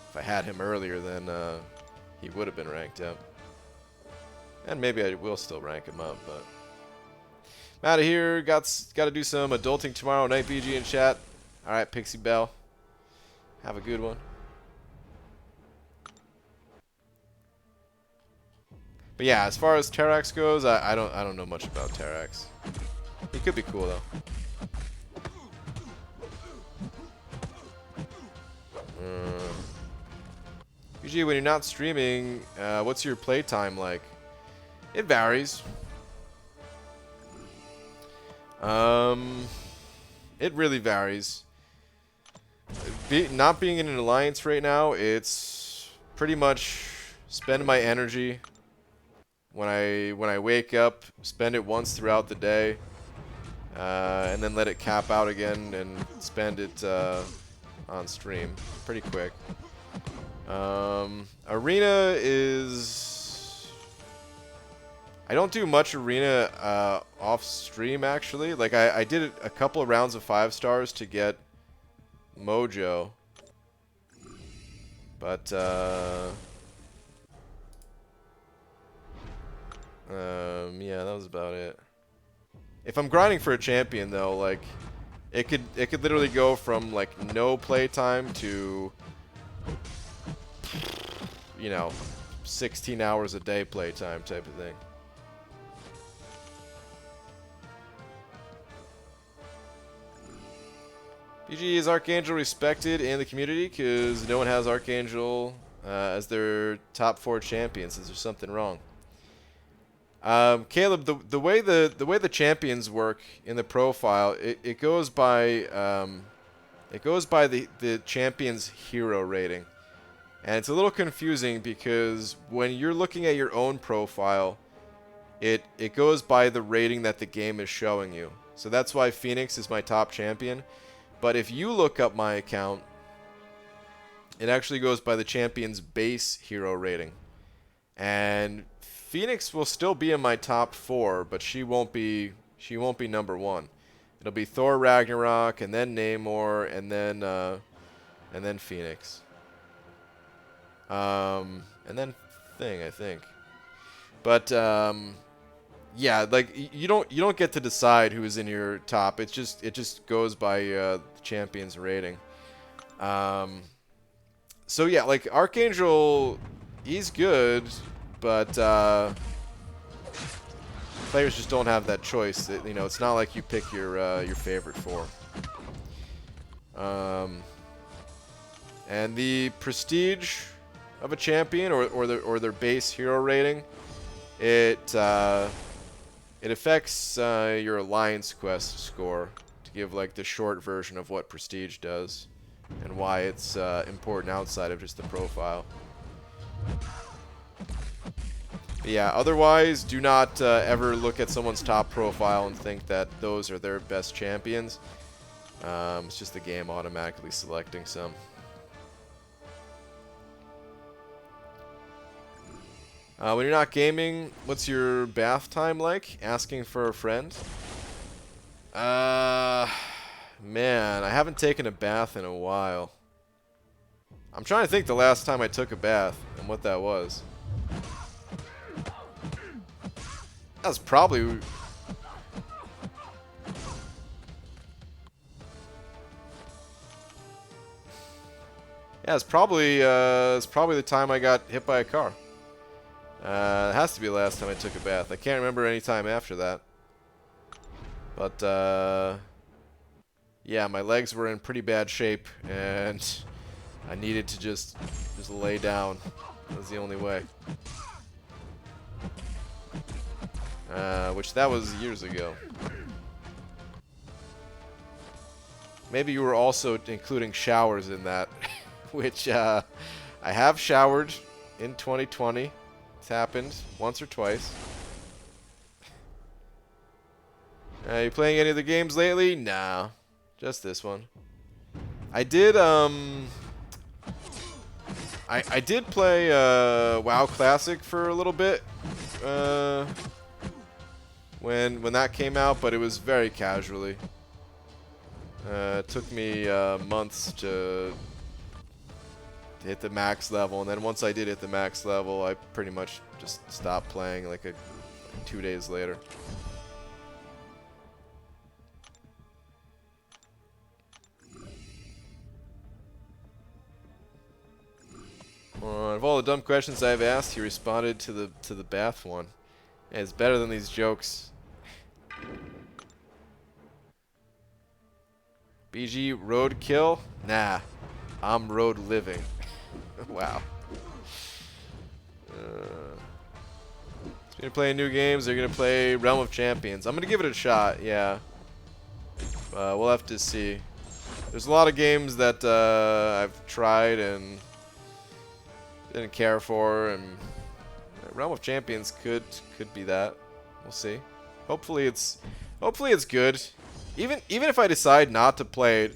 If I had him earlier, then he would have been ranked up. And maybe I will still rank him up, but I'm out of here. Got to do some adulting tomorrow. Night BG in chat. All right, Pixie Bell. Have a good one. But yeah, as far as Terax goes, I don't know much about Terax. He could be cool though. Usually when you're not streaming, what's your playtime like? It varies. It really varies. Not being in an alliance right now, it's pretty much spend my energy when I wake up, spend it once throughout the day, and then let it cap out again and spend it on stream. Pretty quick. Arena is... I don't do much Arena off stream, actually. Like, I did a couple of rounds of 5-stars to get Mojo. But, yeah, that was about it. If I'm grinding for a champion, though, like, it could literally go from, like, no playtime to, you know, 16 hours a day playtime type of thing. PG, is Archangel respected in the community? Because no one has Archangel as their top 4 champions. Is there something wrong? Caleb, the way the champions work in the profile, it goes by the champion's hero rating, and it's a little confusing because when you're looking at your own profile, it goes by the rating that the game is showing you. So that's why Phoenix is my top champion. But if you look up my account, it actually goes by the champion's base hero rating, and Phoenix will still be in my top 4, but she won't be number 1. It'll be Thor Ragnarok, and then Namor, and then Phoenix. And then Thing, I think. But yeah, like you don't get to decide who's in your top. It just goes by the champion's rating. So yeah, like Archangel, he's good. But players just don't have that choice. You know, it's not like you pick your favorite 4. And the prestige of a champion or their base hero rating, it affects your alliance quest score, to give like the short version of what prestige does and why it's important outside of just the profile. But yeah, otherwise, do not ever look at someone's top profile and think that those are their best champions. It's just the game automatically selecting some. When you're not gaming, what's your bath time like? Asking for a friend? Man, I haven't taken a bath in a while. I'm trying to think the last time I took a bath and what that was. That was probably... Yeah, it's probably the time I got hit by a car. It has to be the last time I took a bath. I can't remember any time after that. But, yeah, my legs were in pretty bad shape, and I needed to just lay down. That was the only way. Which that was years ago. Maybe you were also including showers in that, which I have showered in 2020. It's happened once or twice. You playing any of the games lately? Nah, just this one. I did I did play WoW Classic for a little bit when that came out, but it was very casually. It took me months to hit the max level, and then once I did hit the max level, I pretty much just stopped playing like 2 days later. Of all the dumb questions I've asked, he responded to the bath one. Yeah, it's better than these jokes. BG roadkill? Nah, I'm road living. Wow. Gonna play new games. They're gonna play Realm of Champions. I'm gonna give it a shot. Yeah. We'll have to see. There's a lot of games that I've tried and didn't care for, and Realm of Champions could be that. We'll see. Hopefully it's good. Even if I decide not to play it,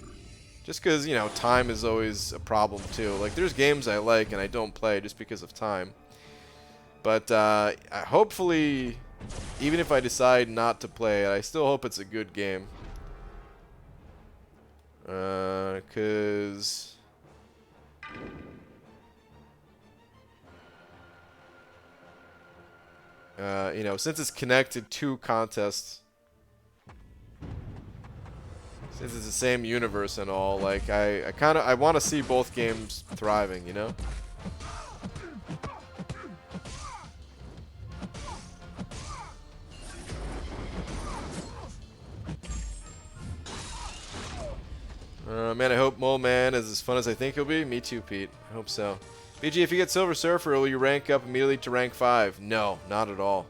just because, you know, time is always a problem too. Like, there's games I like and I don't play just because of time. But hopefully, even if I decide not to play it, I still hope it's a good game. Because you know, since it's connected to contests, since it's the same universe and all, like I want to see both games thriving, you know? Man, I hope Mole Man is as fun as I think he'll be. Me too, Pete. I hope so. BG, if you get Silver Surfer, will you rank up immediately to rank 5? No, not at all.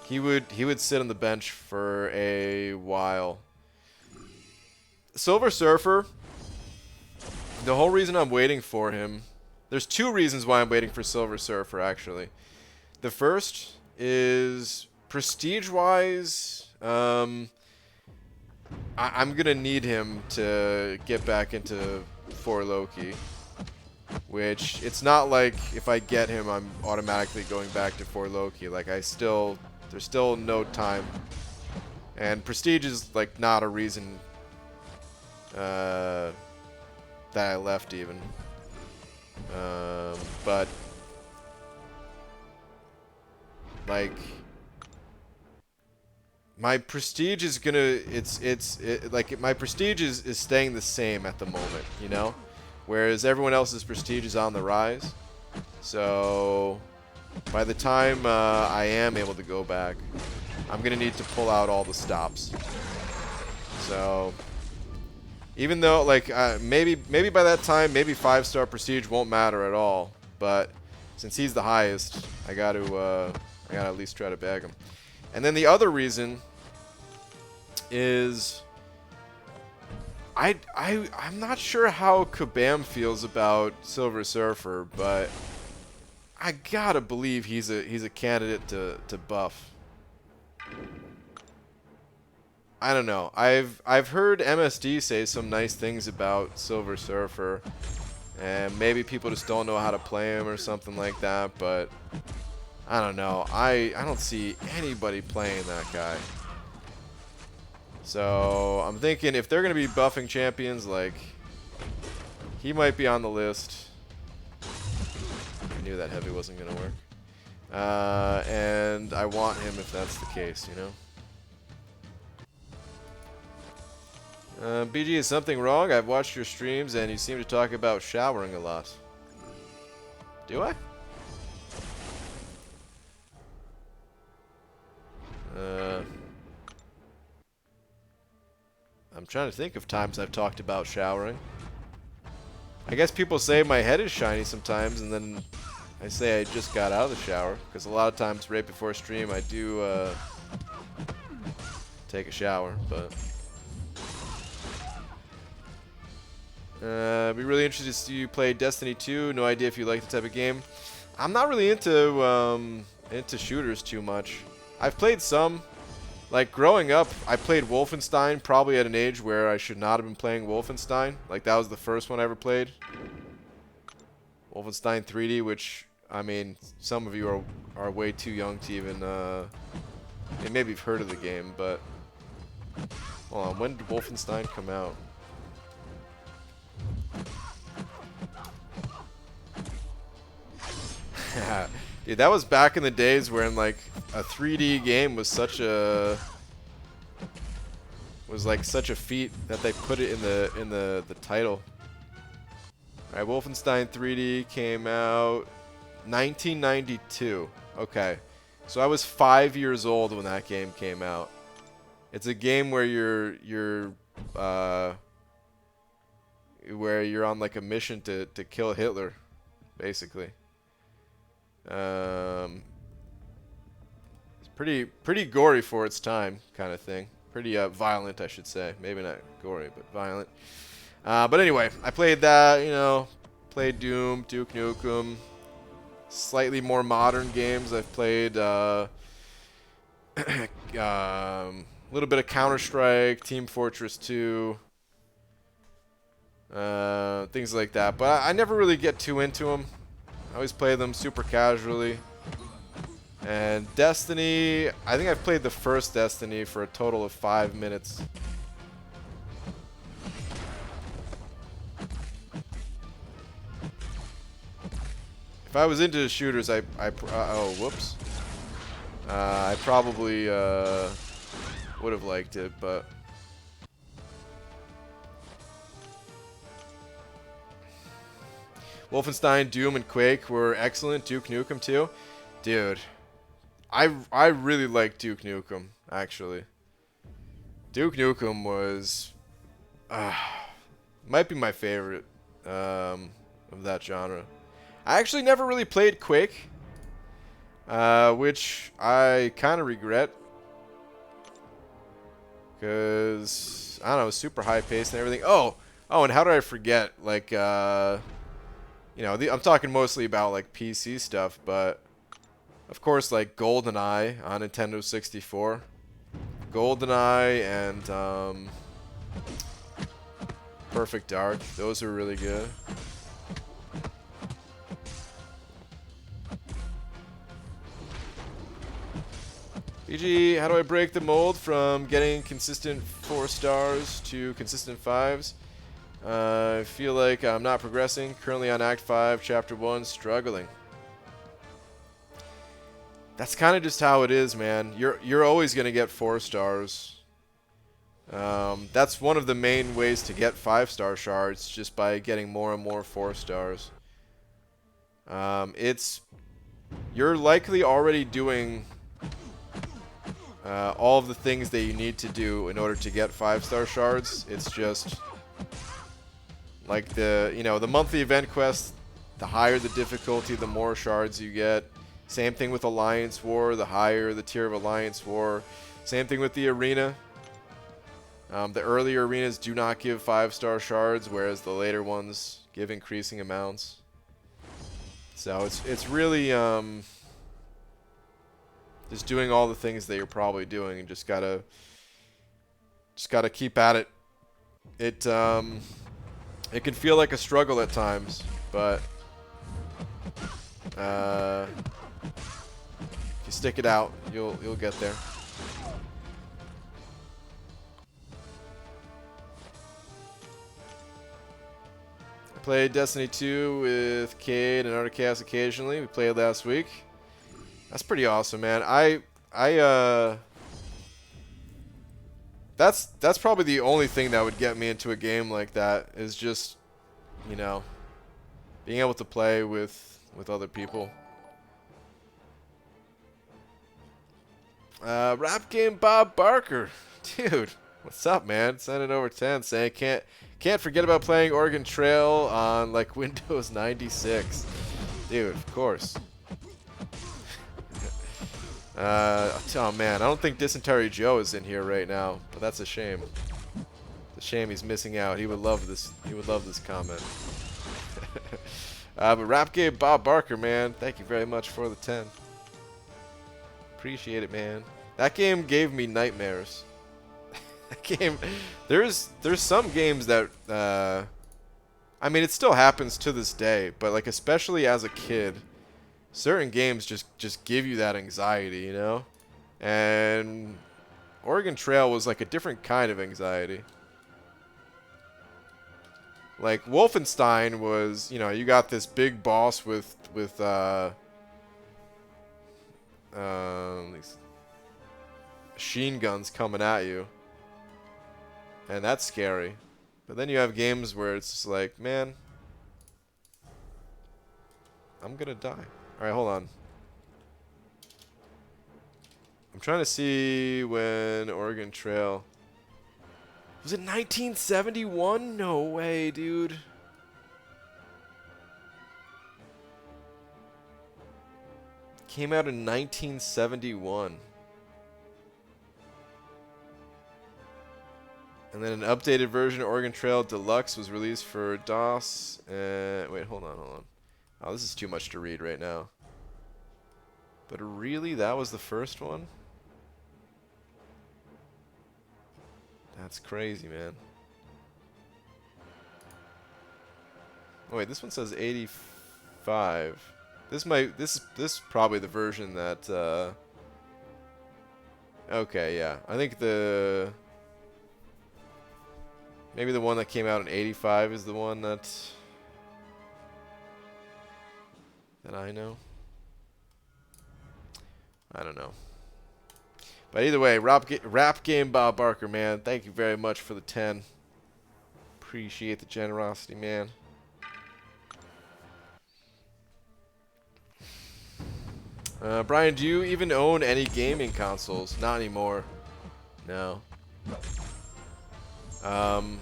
He would sit on the bench for a while. Silver Surfer, the whole reason I'm waiting for him, there's 2 reasons why I'm waiting for Silver Surfer, actually. The first is prestige-wise, I'm going to need him to get back into 4 Loki. Which, it's not like if I get him, I'm automatically going back to 4 Loki. Like, there's still no time. And prestige is, like, not a reason that I left, even. But, like, my prestige is gonna, my prestige is staying the same at the moment, you know? Whereas everyone else's prestige is on the rise. So, by the time I am able to go back, I'm going to need to pull out all the stops. So, even though, like, maybe by that time, maybe 5-star prestige won't matter at all. But, since he's the highest, I got to at least try to bag him. And then the other reason is... I'm not sure how Kabam feels about Silver Surfer, but I gotta believe he's a candidate to buff. I don't know. I've heard MSD say some nice things about Silver Surfer, and maybe people just don't know how to play him or something like that. But I don't know. I don't see anybody playing that guy. So I'm thinking if they're gonna be buffing champions, like he might be on the list. I knew that heavy wasn't gonna work. And I want him if that's the case, you know. BG, is something wrong? I've watched your streams and you seem to talk about showering a lot. Do I? I'm trying to think of times I've talked about showering. I guess people say my head is shiny sometimes, and then I say I just got out of the shower, because a lot of times right before stream I do take a shower, but I'd be really interested to see you play Destiny 2. No idea if you like the type of game. I'm not really into shooters too much. I've played some. Like, growing up, I played Wolfenstein probably at an age where I should not have been playing Wolfenstein. Like, that was the first one I ever played. Wolfenstein 3D, which, I mean, some of you are way too young to even, maybe you've heard of the game, but hold on, when did Wolfenstein come out? Dude, that was back in the days when like a 3D game was such a feat that they put it in the title. All right, Wolfenstein 3D came out 1992. Okay, so I was 5 years old when that game came out. It's a game where you're on like a mission to kill Hitler, basically. It's pretty gory for its time, kind of thing. Pretty violent, I should say. Maybe not gory, but violent. But anyway, I played that. You know, played Doom, Duke Nukem. Slightly more modern games. I've played little bit of Counter-Strike, Team Fortress 2, things like that. But I never really get too into them. I always play them super casually. And Destiny, I think I've played the first Destiny for a total of 5 minutes. If I was into shooters, oh, whoops. I probably would have liked it, but Wolfenstein, Doom, and Quake were excellent. Duke Nukem too, dude. I really like Duke Nukem, actually. Duke Nukem was might be my favorite of that genre. I actually never really played Quake, which I kind of regret, because I don't know, it was super high paced and everything. Oh, and how did I forget? Like, you know, I'm talking mostly about like PC stuff, but of course, like GoldenEye on Nintendo 64, GoldenEye and Perfect Dark. Those are really good. BG, how do I break the mold from getting consistent 4 stars to consistent 5s? I feel like I'm not progressing. Currently on Act 5, Chapter 1, struggling. That's kind of just how it is, man. You're always going to get 4 stars. That's one of the main ways to get 5-star shards, just by getting more and more 4 stars. You're likely already doing all of the things that you need to do in order to get 5-star shards. It's just like the monthly event quest. The higher the difficulty, the more shards you get. Same thing with Alliance War. The higher the tier of Alliance War. Same thing with the arena. The earlier arenas do not give 5-star shards, whereas the later ones give increasing amounts. So it's really just doing all the things that you're probably doing, and just gotta keep at it. It can feel like a struggle at times, but if you stick it out, you'll get there. I played Destiny 2 with Cade and Articast occasionally. We played last week. That's pretty awesome, man. That's probably the only thing that would get me into a game like that, is just, you know, being able to play with other people. Rap Game Bob Barker. Dude, what's up, man? Send it over 10 saying can't forget about playing Oregon Trail on like Windows 96. Dude, of course. Oh man, I don't think Dysentery Joe is in here right now, but that's a shame. It's a shame he's missing out. He would love this. He would love this comment. But Rap Game Bob Barker, man, thank you very much for the 10. Appreciate it, man. That game gave me nightmares. That game, there's some games that I mean, it still happens to this day, but like especially as a kid, certain games just give you that anxiety, you know? And Oregon Trail was like a different kind of anxiety. Like Wolfenstein was, you know, you got this big boss with these machine guns coming at you, and that's scary. But then you have games where it's just like, man, I'm gonna die. Alright, hold on. I'm trying to see when Oregon Trail... Was it 1971? No way, dude. Came out in 1971. And then an updated version of Oregon Trail Deluxe was released for DOS. Wait, hold on. Oh, this is too much to read right now. But really, that was the first one? That's crazy, man. Oh, wait, this one says 85. This is probably the version that okay, yeah. I think maybe the one that came out in 85 is the one that I know. I don't know. But either way, Rap Game Bob Barker, man, thank you very much for the 10. Appreciate the generosity, man. Brian, do you even own any gaming consoles? Not anymore. No. I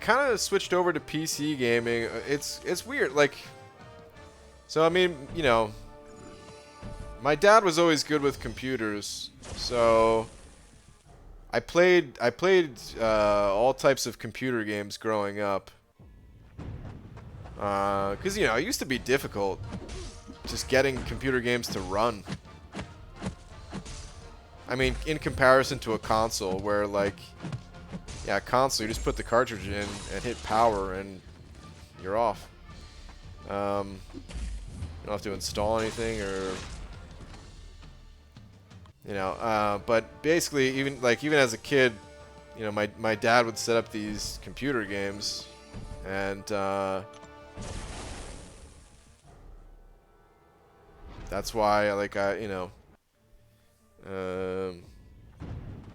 kind of switched over to PC gaming. It's weird, like, so I mean, you know, my dad was always good with computers, so I played all types of computer games growing up. 'Cause you know, it used to be difficult just getting computer games to run. I mean, in comparison to a console where, like, yeah, console, you just put the cartridge in and hit power and you're off. You don't have to install anything, or, you know, but basically, even as a kid, you know, my dad would set up these computer games, and that's why, like,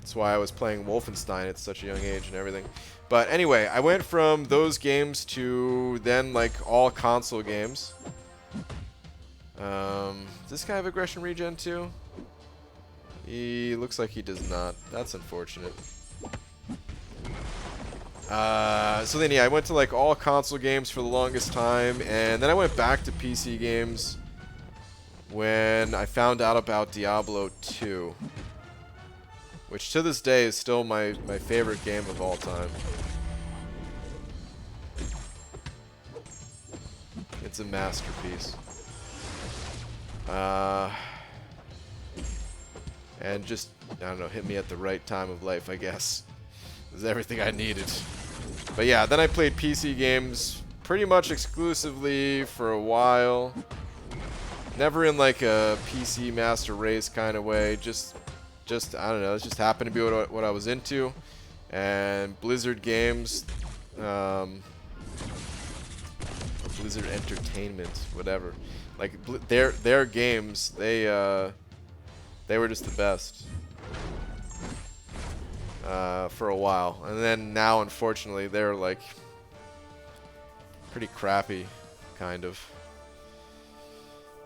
that's why I was playing Wolfenstein at such a young age and everything. But anyway, I went from those games to then, like, all console games. Does this guy have aggression regen too? He looks like he does not. That's unfortunate. So then, yeah, I went to, like, all console games for the longest time, and then I went back to PC games when I found out about Diablo 2. which to this day is still my favorite game of all time. It's a masterpiece. And just, I don't know, hit me at the right time of life, I guess. It was everything I needed. But yeah, then I played PC games pretty much exclusively for a while. Never in like a PC Master Race kind of way. Just I don't know. It just happened to be what I was into. And Blizzard games, or Blizzard Entertainment, whatever. Like their games, they were just the best for a while. And then now, unfortunately, they're like pretty crappy, kind of.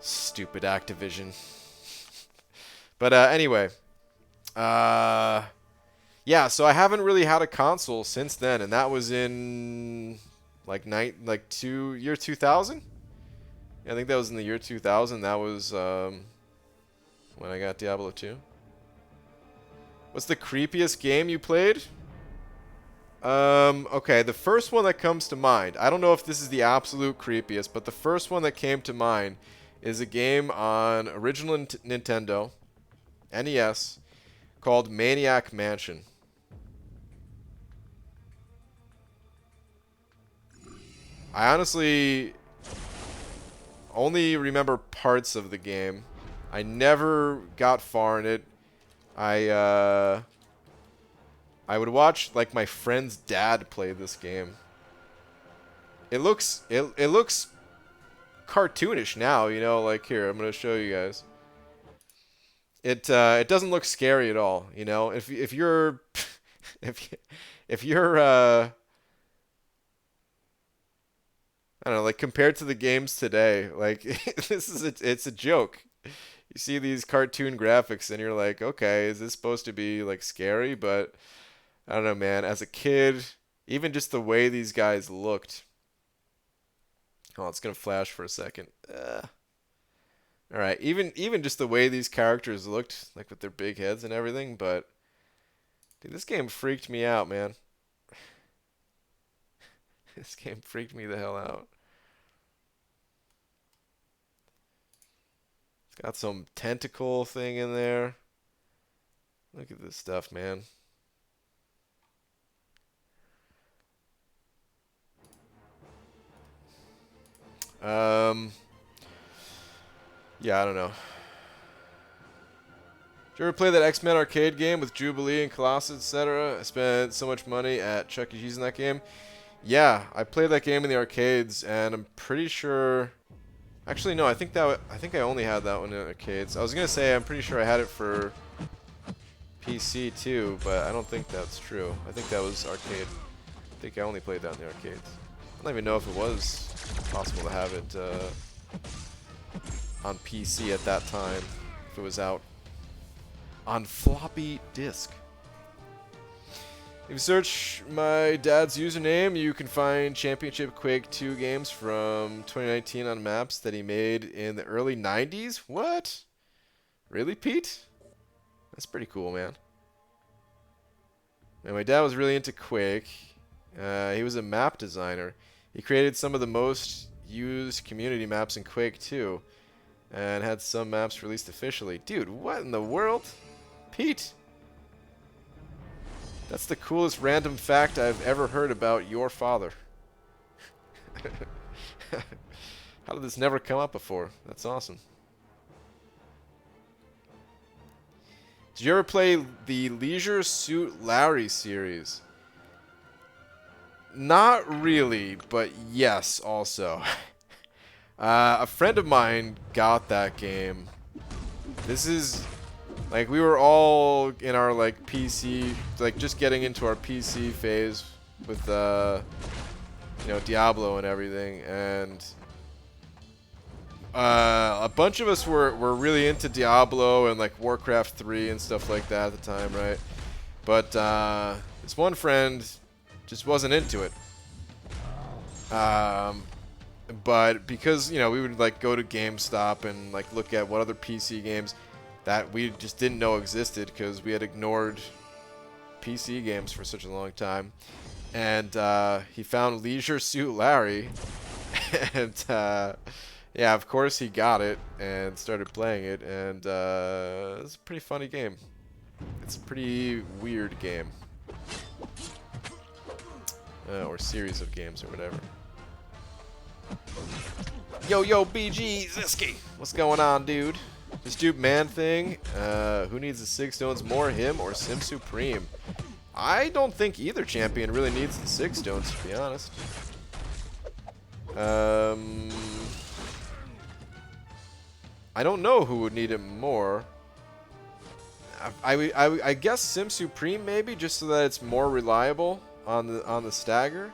Stupid Activision. But anyway, yeah, so I haven't really had a console since then, and that was in year 2000. I think that was in the year 2000. That was when I got Diablo 2. What's the creepiest game you played? Okay, the first one that comes to mind, I don't know if this is the absolute creepiest, but the first one that came to mind is a game on original Nintendo, NES, called Maniac Mansion. I honestly only remember parts of the game. I never got far in it. I would watch like my friend's dad play this game. It looks cartoonish now, you know, like here, I'm going to show you guys. It doesn't look scary at all, you know. If you're if you're I don't know, like compared to the games today, like it's a joke. You see these cartoon graphics and you're like, okay, is this supposed to be like scary? But I don't know, man. As a kid, even just the way these guys looked. Oh, it's gonna flash for a second. All right, even just the way these characters looked, like with their big heads and everything. But dude, this game freaked me out, man. This game freaked me the hell out. It's got some tentacle thing in there. Look at this stuff, man. Yeah, I don't know. Did you ever play that X-Men arcade game with Jubilee and Colossus, etc.? I spent so much money at Chuck E. Cheese in that game. Yeah, I played that game in the arcades, and I'm pretty sure. Actually, no, I think I only had that one in arcades. I was gonna say I'm pretty sure I had it for PC too, but I don't think that's true. I think that was arcade. I think I only played that in the arcades. I don't even know if it was possible to have it on PC at that time, if it was out on floppy disk. If you search my dad's username, you can find Championship Quake 2 games from 2019 on maps that he made in the early 90s. What? Really, Pete? That's pretty cool, man. And my dad was really into Quake. He was a map designer. He created some of the most used community maps in Quake 2 and had some maps released officially. Dude, what in the world? Pete? That's the coolest random fact I've ever heard about your father. How did this never come up before? That's awesome. Did you ever play the Leisure Suit Larry series? Not really, but yes, also. A friend of mine got that game. This is like we were all in our like PC, like just getting into our PC phase with you know, Diablo and everything, and a bunch of us were really into Diablo and like Warcraft 3 and stuff like that at the time, right? But this one friend just wasn't into it. But because, you know, we would like go to GameStop and like look at what other PC games, that we just didn't know existed because we had ignored PC games for such a long time. And he found Leisure Suit Larry, and yeah, of course he got it and started playing it, and it's a pretty funny game. It's a pretty weird game. Or series of games or whatever. Yo, BG Ziski! What's going on, dude? This dude Man Thing, who needs the 6 stones more, him or Sim Supreme? I don't think either champion really needs the 6 stones, to be honest. I don't know who would need it more. I guess Sim Supreme maybe, just so that it's more reliable on the stagger.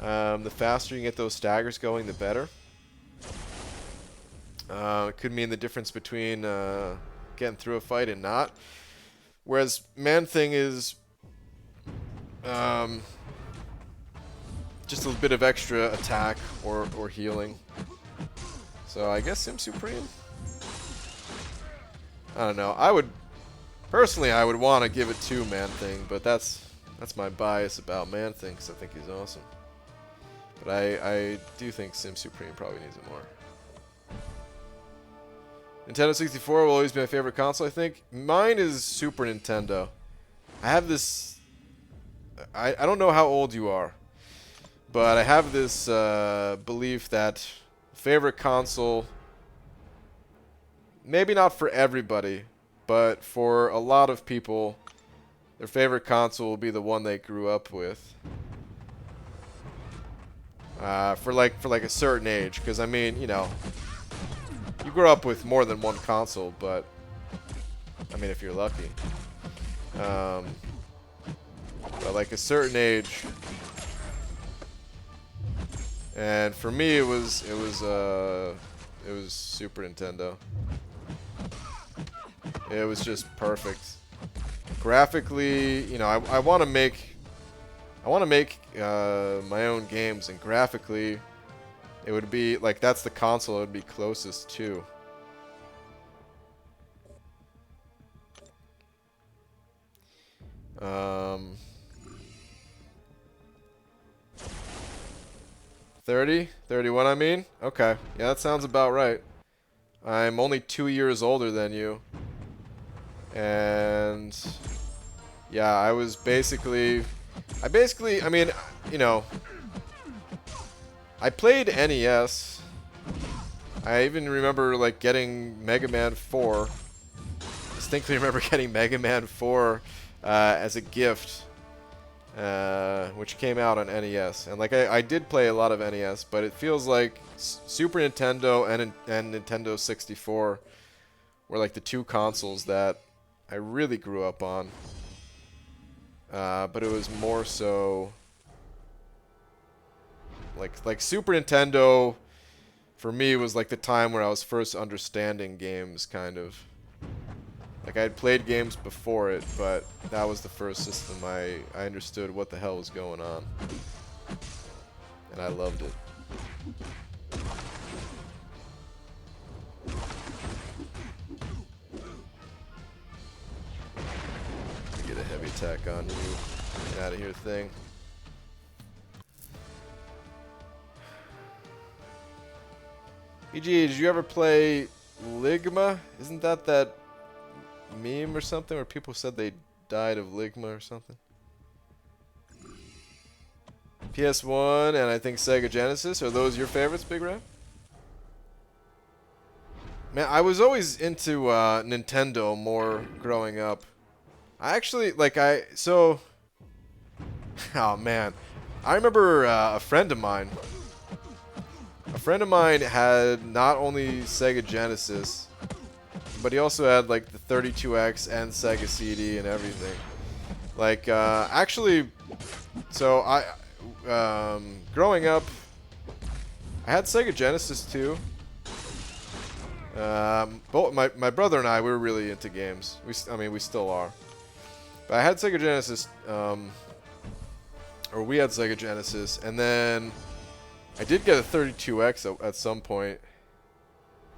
The faster you get those staggers going, the better. It could mean the difference between getting through a fight and not. Whereas Man Thing is just a bit of extra attack or healing. So I guess Sim Supreme? I don't know. Personally, I would want to give it to Man Thing, but that's my bias about Man Thing, because I think he's awesome. But I do think Sim Supreme probably needs it more. Nintendo 64 will always be my favorite console, I think. Mine is Super Nintendo. I have this... I don't know how old you are, but I have this belief that favorite console, maybe not for everybody, but for a lot of people, their favorite console will be the one they grew up with. For like a certain age, because I mean, you know, you grow up with more than one console, but I mean, if you're lucky. But like a certain age, and for me, it was Super Nintendo. It was just perfect. Graphically, you know, I want to make my own games, and graphically, it would be like that's the console it would be closest to. Um, 30? 31, I mean? Okay. Yeah, that sounds about right. I'm only 2 years older than you. And yeah, I mean, you know, I played NES. I even remember like getting Mega Man 4. Distinctly remember getting Mega Man 4 as a gift, which came out on NES. And like I did play a lot of NES, but it feels like Super Nintendo and Nintendo 64 were like the two consoles that I really grew up on. But it was more so like Super Nintendo for me was like the time where I was first understanding games, kind of. Like I had played games before it, but that was the first system I understood what the hell was going on. And I loved it. Get a heavy attack on you. Get out of here, thing. BG, did you ever play Ligma? Isn't that meme or something where people said they died of Ligma or something? PS1 and I think Sega Genesis, are those your favorites, Big Red? Man, I was always into Nintendo more growing up. I actually, oh man. I remember a friend of mine had not only Sega Genesis, but he also had like the 32X and Sega CD and everything. Like, actually, so growing up, I had Sega Genesis too. Both my brother and I, we were really into games. I mean, we still are. But I had Sega Genesis, or we had Sega Genesis, and then I did get a 32X at some point.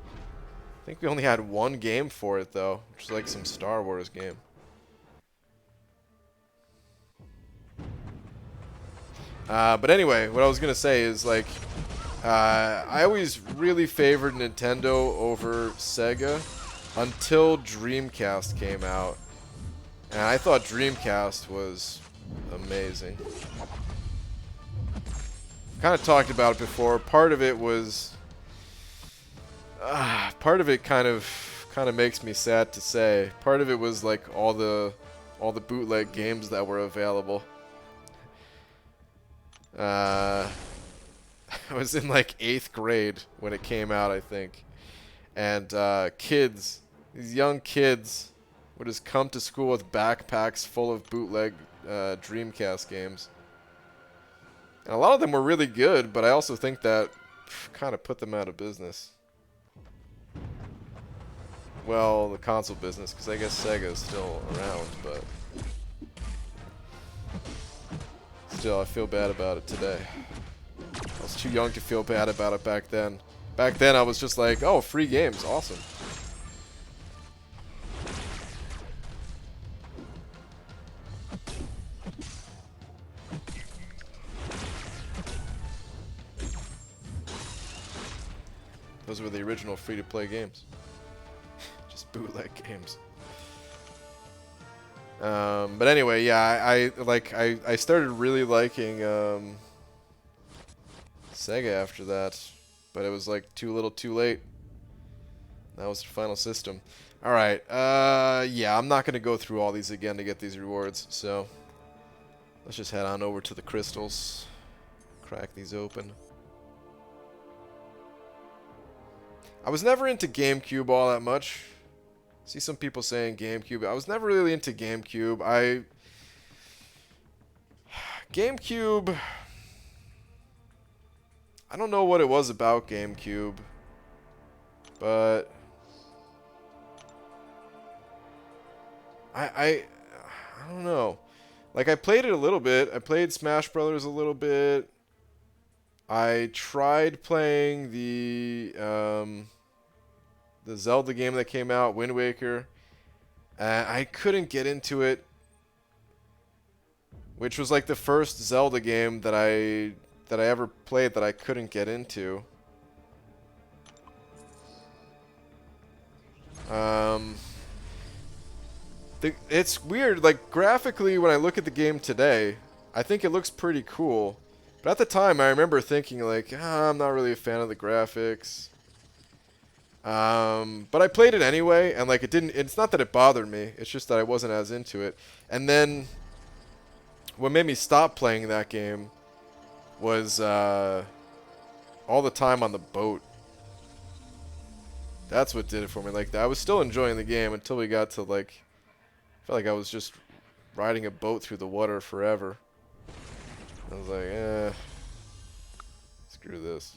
I think we only had one game for it, though, which is like some Star Wars game. But anyway, what I was going to say is, like, I always really favored Nintendo over Sega until Dreamcast came out. And I thought Dreamcast was amazing. Kind of talked about it before. Part of it was... part of it kind of makes me sad to say. Part of it was like all the bootleg games that were available. I was in like 8th grade when it came out, I think. And kids, these young kids, would just come to school with backpacks full of bootleg Dreamcast games. And a lot of them were really good, but I also think that kind of put them out of business. Well, the console business, because I guess Sega is still around, but still, I feel bad about it today. I was too young to feel bad about it back then. Back then, I was just like, oh, free games, awesome. Those were the original free-to-play games. Just bootleg games. But anyway, yeah, I started really liking Sega after that, but it was like too little, too late. That was the final system. All right, yeah, I'm not gonna go through all these again to get these rewards, so let's just head on over to the crystals, crack these open. I was never into GameCube all that much. See some people saying GameCube. I was never really into GameCube. GameCube, I don't know what it was about GameCube, but I don't know. Like, I played it a little bit. I played Smash Brothers a little bit. I tried playing the Zelda game that came out, Wind Waker. I couldn't get into it, which was like the first Zelda game that I ever played that I couldn't get into. It's weird, like, graphically, when I look at the game today, I think it looks pretty cool. But at the time, I remember thinking, like, I'm not really a fan of the graphics. But I played it anyway, and, like, it's not that it bothered me, it's just that I wasn't as into it. And then, what made me stop playing that game was, all the time on the boat. That's what did it for me. Like, I was still enjoying the game until we got to, like, I felt like I was just riding a boat through the water forever. I was like, screw this.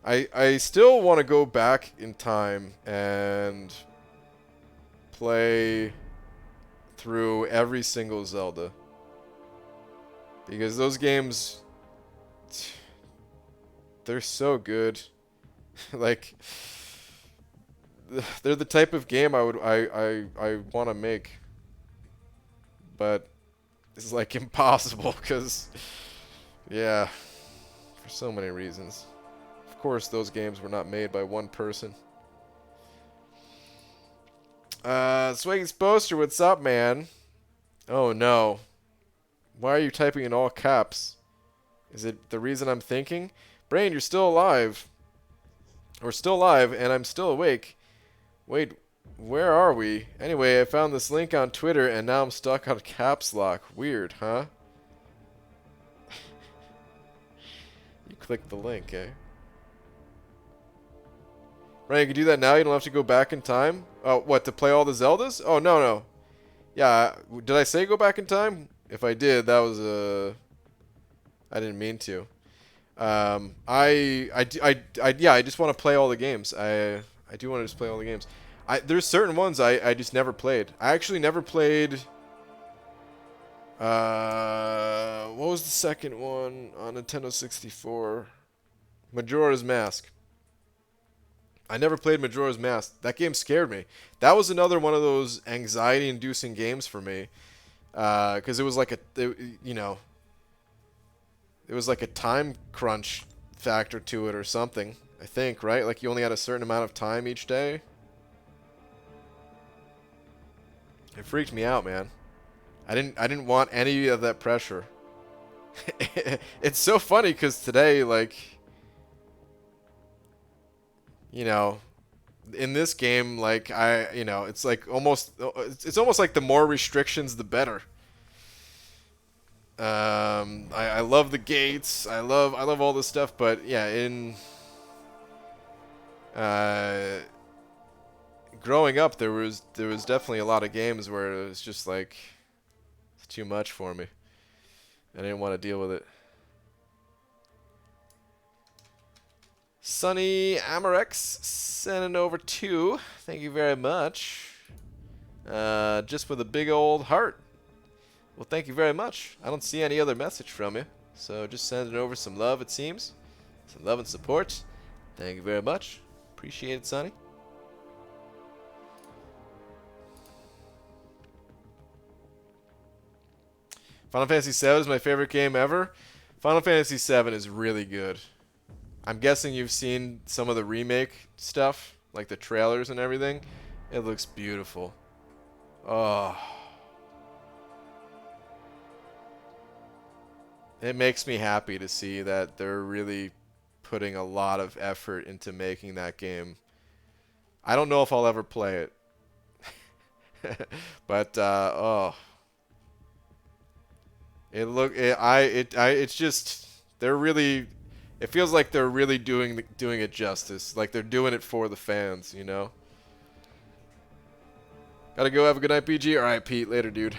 I still want to go back in time and play through every single Zelda. Because those games, they're so good. Like, they're the type of game I want to make, but it's like impossible because, yeah, for so many reasons. Of course, those games were not made by one person. Swaggy's Poster, what's up, man? Oh no, why are you typing in all caps? Is it the reason I'm thinking? Brain, you're still alive. We're still alive, and I'm still awake. Wait, where are we? Anyway, I found this link on Twitter, and now I'm stuck on caps lock. Weird, huh? You clicked the link, eh? Right, you can do that now. You don't have to go back in time. Oh, what, to play all the Zeldas? Oh, no, no. Yeah, did I say go back in time? If I did, that was I didn't mean to. Yeah, I just want to play all the games. I do want to just play all the games. There's certain ones I just never played. I actually never played What was the second one on Nintendo 64? Majora's Mask. I never played Majora's Mask. That game scared me. That was another one of those anxiety-inducing games for me, because it was like it was like a time crunch factor to it or something. I think, right? Like you only had a certain amount of time each day. It freaked me out, man. I didn't want any of that pressure. It's so funny because today, like, you know, in this game, like it's like it's almost like the more restrictions, the better. I love the gates. I love all this stuff, but yeah, in growing up, there was definitely a lot of games where it was just like it's too much for me. I didn't want to deal with it. Sunny Amorex sending over 2. Thank you very much. Just with a big old heart. Well, thank you very much. I don't see any other message from you. So just sending over some love, it seems. Some love and support. Thank you very much. Appreciate it, Sonny. Final Fantasy VII is my favorite game ever. Final Fantasy VII is really good. I'm guessing you've seen some of the remake stuff, like the trailers and everything. It looks beautiful. Oh. It makes me happy to see that they're really putting a lot of effort into making that game. I don't know if I'll ever play it. But oh. It's just they're really, it feels like they're really doing it justice. Like they're doing it for the fans, you know. Gotta go. Have a good night, PG. All right, Pete. Later, dude.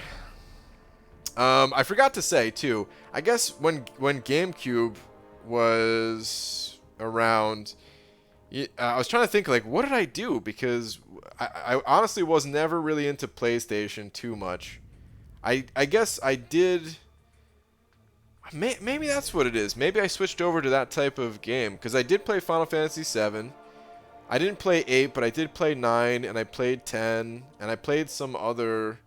I forgot to say too. I guess when GameCube was around, I was trying to think like, what did I do? Because I honestly was never really into PlayStation too much. I guess I did. Maybe that's what it is. Maybe I switched over to that type of game because I did play Final Fantasy VII. I didn't play 8, but I did play 9, and I played 10, and I played some other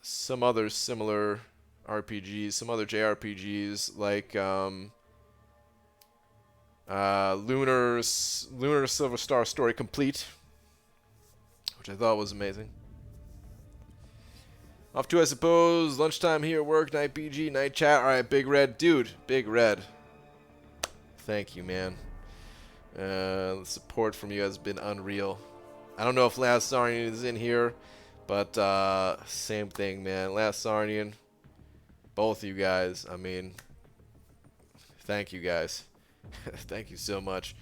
similar RPGs, some other JRPGs like Lunar Silver Star Story Complete, which I thought was amazing. Off to, I suppose, lunchtime here at work, night BG, night chat. All right, Big Red. Dude, Big Red. Thank you, man. The support from you has been unreal. I don't know if Last Sarnian is in here, but same thing, man. Last Sarnian, both of you guys, I mean, thank you guys. Thank you so much.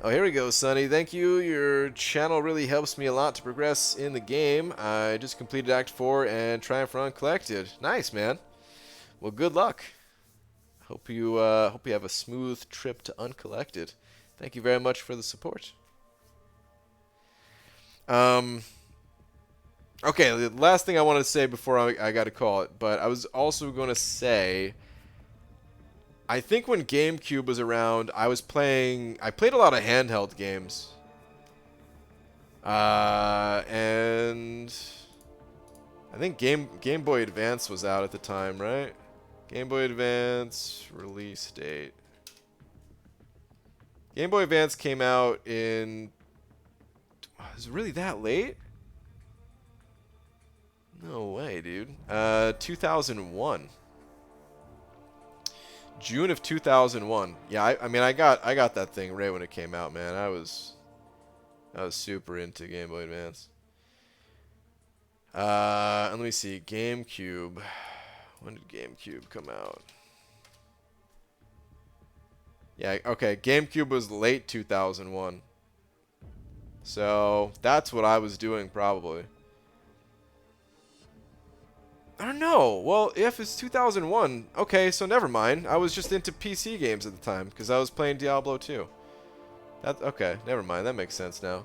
Oh, here we go, Sonny. Thank you. Your channel really helps me a lot to progress in the game. I just completed Act 4 and Triumph for Uncollected. Nice, man. Well, good luck. Hope you have a smooth trip to Uncollected. Thank you very much for the support. Okay, the last thing I want to say before I got to call it, but I was also going to say, I think when GameCube was around, I played a lot of handheld games. And I think Game Boy Advance was out at the time, right? Game Boy Advance release date. Game Boy Advance came out in... Was it really that late? No way, dude. 2001. June of 2001. Yeah, I mean, I got that thing right when it came out, man. I was super into Game Boy Advance. And let me see, GameCube. When did GameCube come out? Yeah, okay, GameCube was late 2001. So that's what I was doing probably. I don't know. Well, if it's 2001, okay, so never mind. I was just into PC games at the time because I was playing Diablo 2. Okay, never mind. That makes sense now.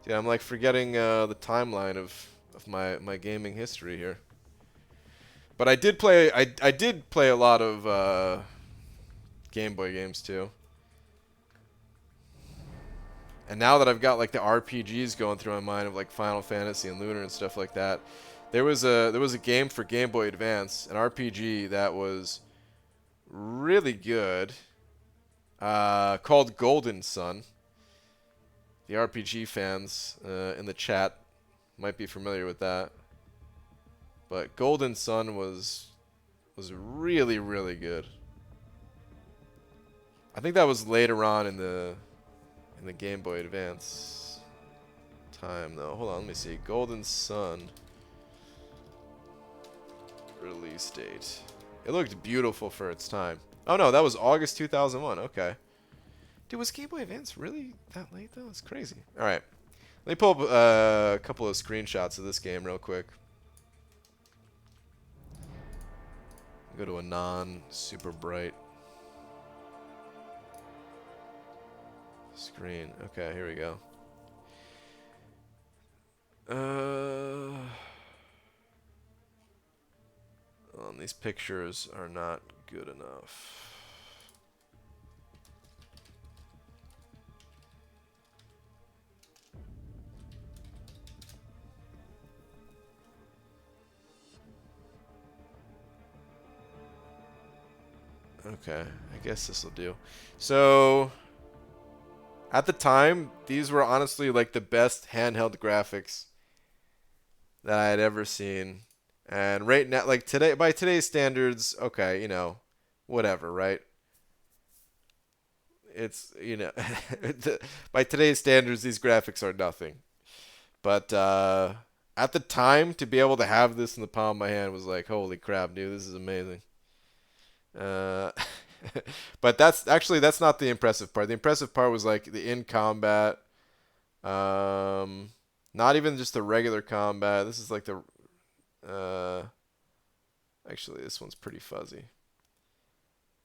Yeah, I'm like forgetting the timeline of my gaming history here. But I did play a lot of Game Boy games too. And now that I've got like the RPGs going through my mind of like Final Fantasy and Lunar and stuff like that, there was a game for Game Boy Advance, an RPG that was really good, called Golden Sun. The RPG fans in the chat might be familiar with that. But Golden Sun was really, really good. I think that was later on in the Game Boy Advance time though. Hold on, let me see. Golden Sun release date. It looked beautiful for its time. Oh no, that was August 2001. Okay. Dude, was Game Boy Advance really that late though? It's crazy. All right. Let me pull up a couple of screenshots of this game real quick. Go to a non-super bright screen. Okay, here we go. These pictures are not good enough. Okay, I guess this will do. So, at the time, these were honestly like the best handheld graphics that I had ever seen. And right now, like today, by today's standards, okay, you know, whatever, right? It's, you know, by today's standards, these graphics are nothing. But at the time, to be able to have this in the palm of my hand was like, holy crap, dude, this is amazing. Uh, but that's not the impressive part. The impressive part was like the in combat. Not even just the regular combat. This is like the actually this one's pretty fuzzy.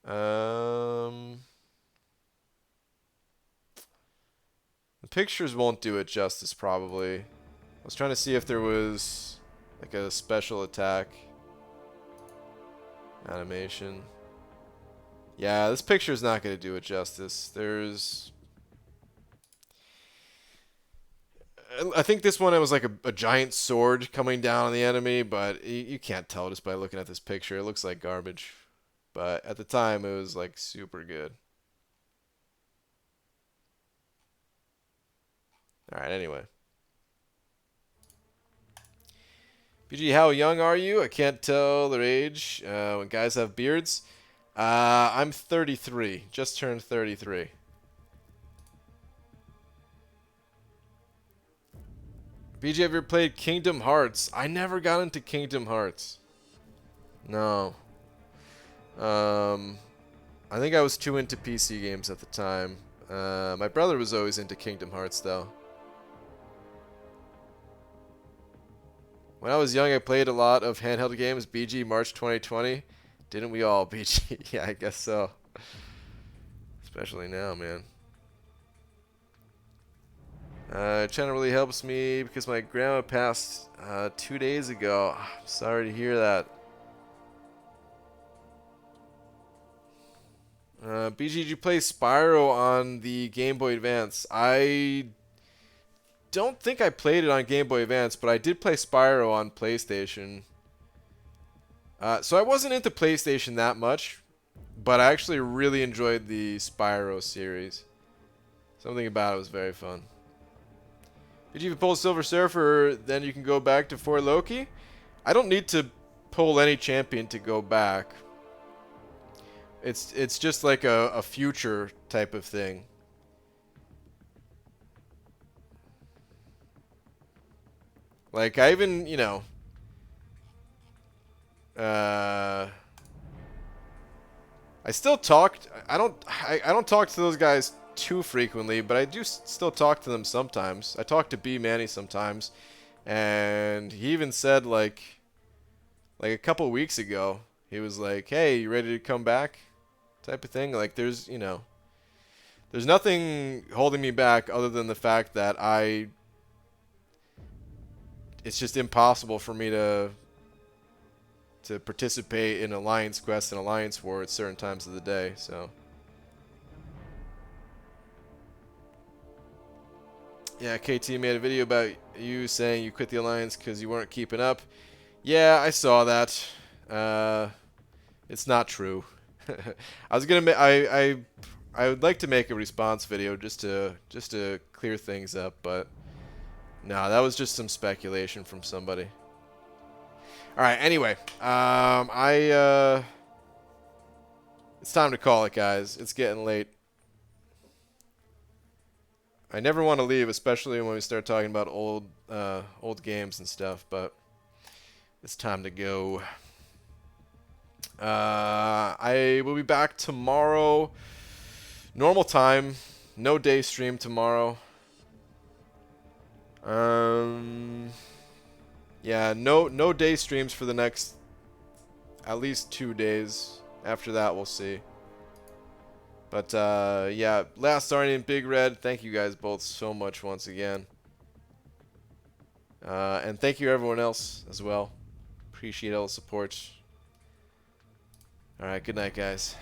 The pictures won't do it justice probably. I was trying to see if there was like a special attack animation. Yeah, this picture is not going to do it justice. I think this one it was like a giant sword coming down on the enemy, but you can't tell just by looking at this picture. It looks like garbage. But at the time, it was like super good. Alright, anyway. BG, how young are you? I can't tell their age when guys have beards. I'm 33. Just turned 33. BG, have you ever played Kingdom Hearts? I never got into Kingdom Hearts. No. I think I was too into PC games at the time. My brother was always into Kingdom Hearts, though. When I was young, I played a lot of handheld games. BG, March 2020. Didn't we all, BG? Yeah, I guess so. Especially now, man. Channel really helps me because my grandma passed 2 days ago. I'm sorry to hear that. BG, did you play Spyro on the Game Boy Advance? I don't think I played it on Game Boy Advance, but I did play Spyro on PlayStation. So I wasn't into PlayStation that much, but I actually really enjoyed the Spyro series. Something about it was very fun. Did you pull Silver Surfer, then you can go back to 4 Loki? I don't need to pull any champion to go back. It's just like a future type of thing. Like I even, you know, I still talk. I don't talk to those guys too frequently, but I do still talk to them sometimes. I talk to B Manny sometimes, and he even said like a couple weeks ago, he was like, "Hey, you ready to come back?" type of thing. Like there's, you know, there's nothing holding me back other than the fact that I it's just impossible for me to participate in Alliance Quest and Alliance War at certain times of the day, so. Yeah, KT made a video about you saying you quit the Alliance because you weren't keeping up. Yeah, I saw that. It's not true. I was gonna I would like to make a response video just to clear things up, but no, that was just some speculation from somebody. All right. Anyway, it's time to call it, guys. It's getting late. I never want to leave, especially when we start talking about old games and stuff, but it's time to go. I will be back tomorrow. Normal time. No day stream tomorrow. Yeah, no day streams for the next at least 2 days. After that, we'll see. But yeah, Last Arnie, Big Red, thank you guys both so much once again. And thank you everyone else as well. Appreciate all the support. All right, good night, guys.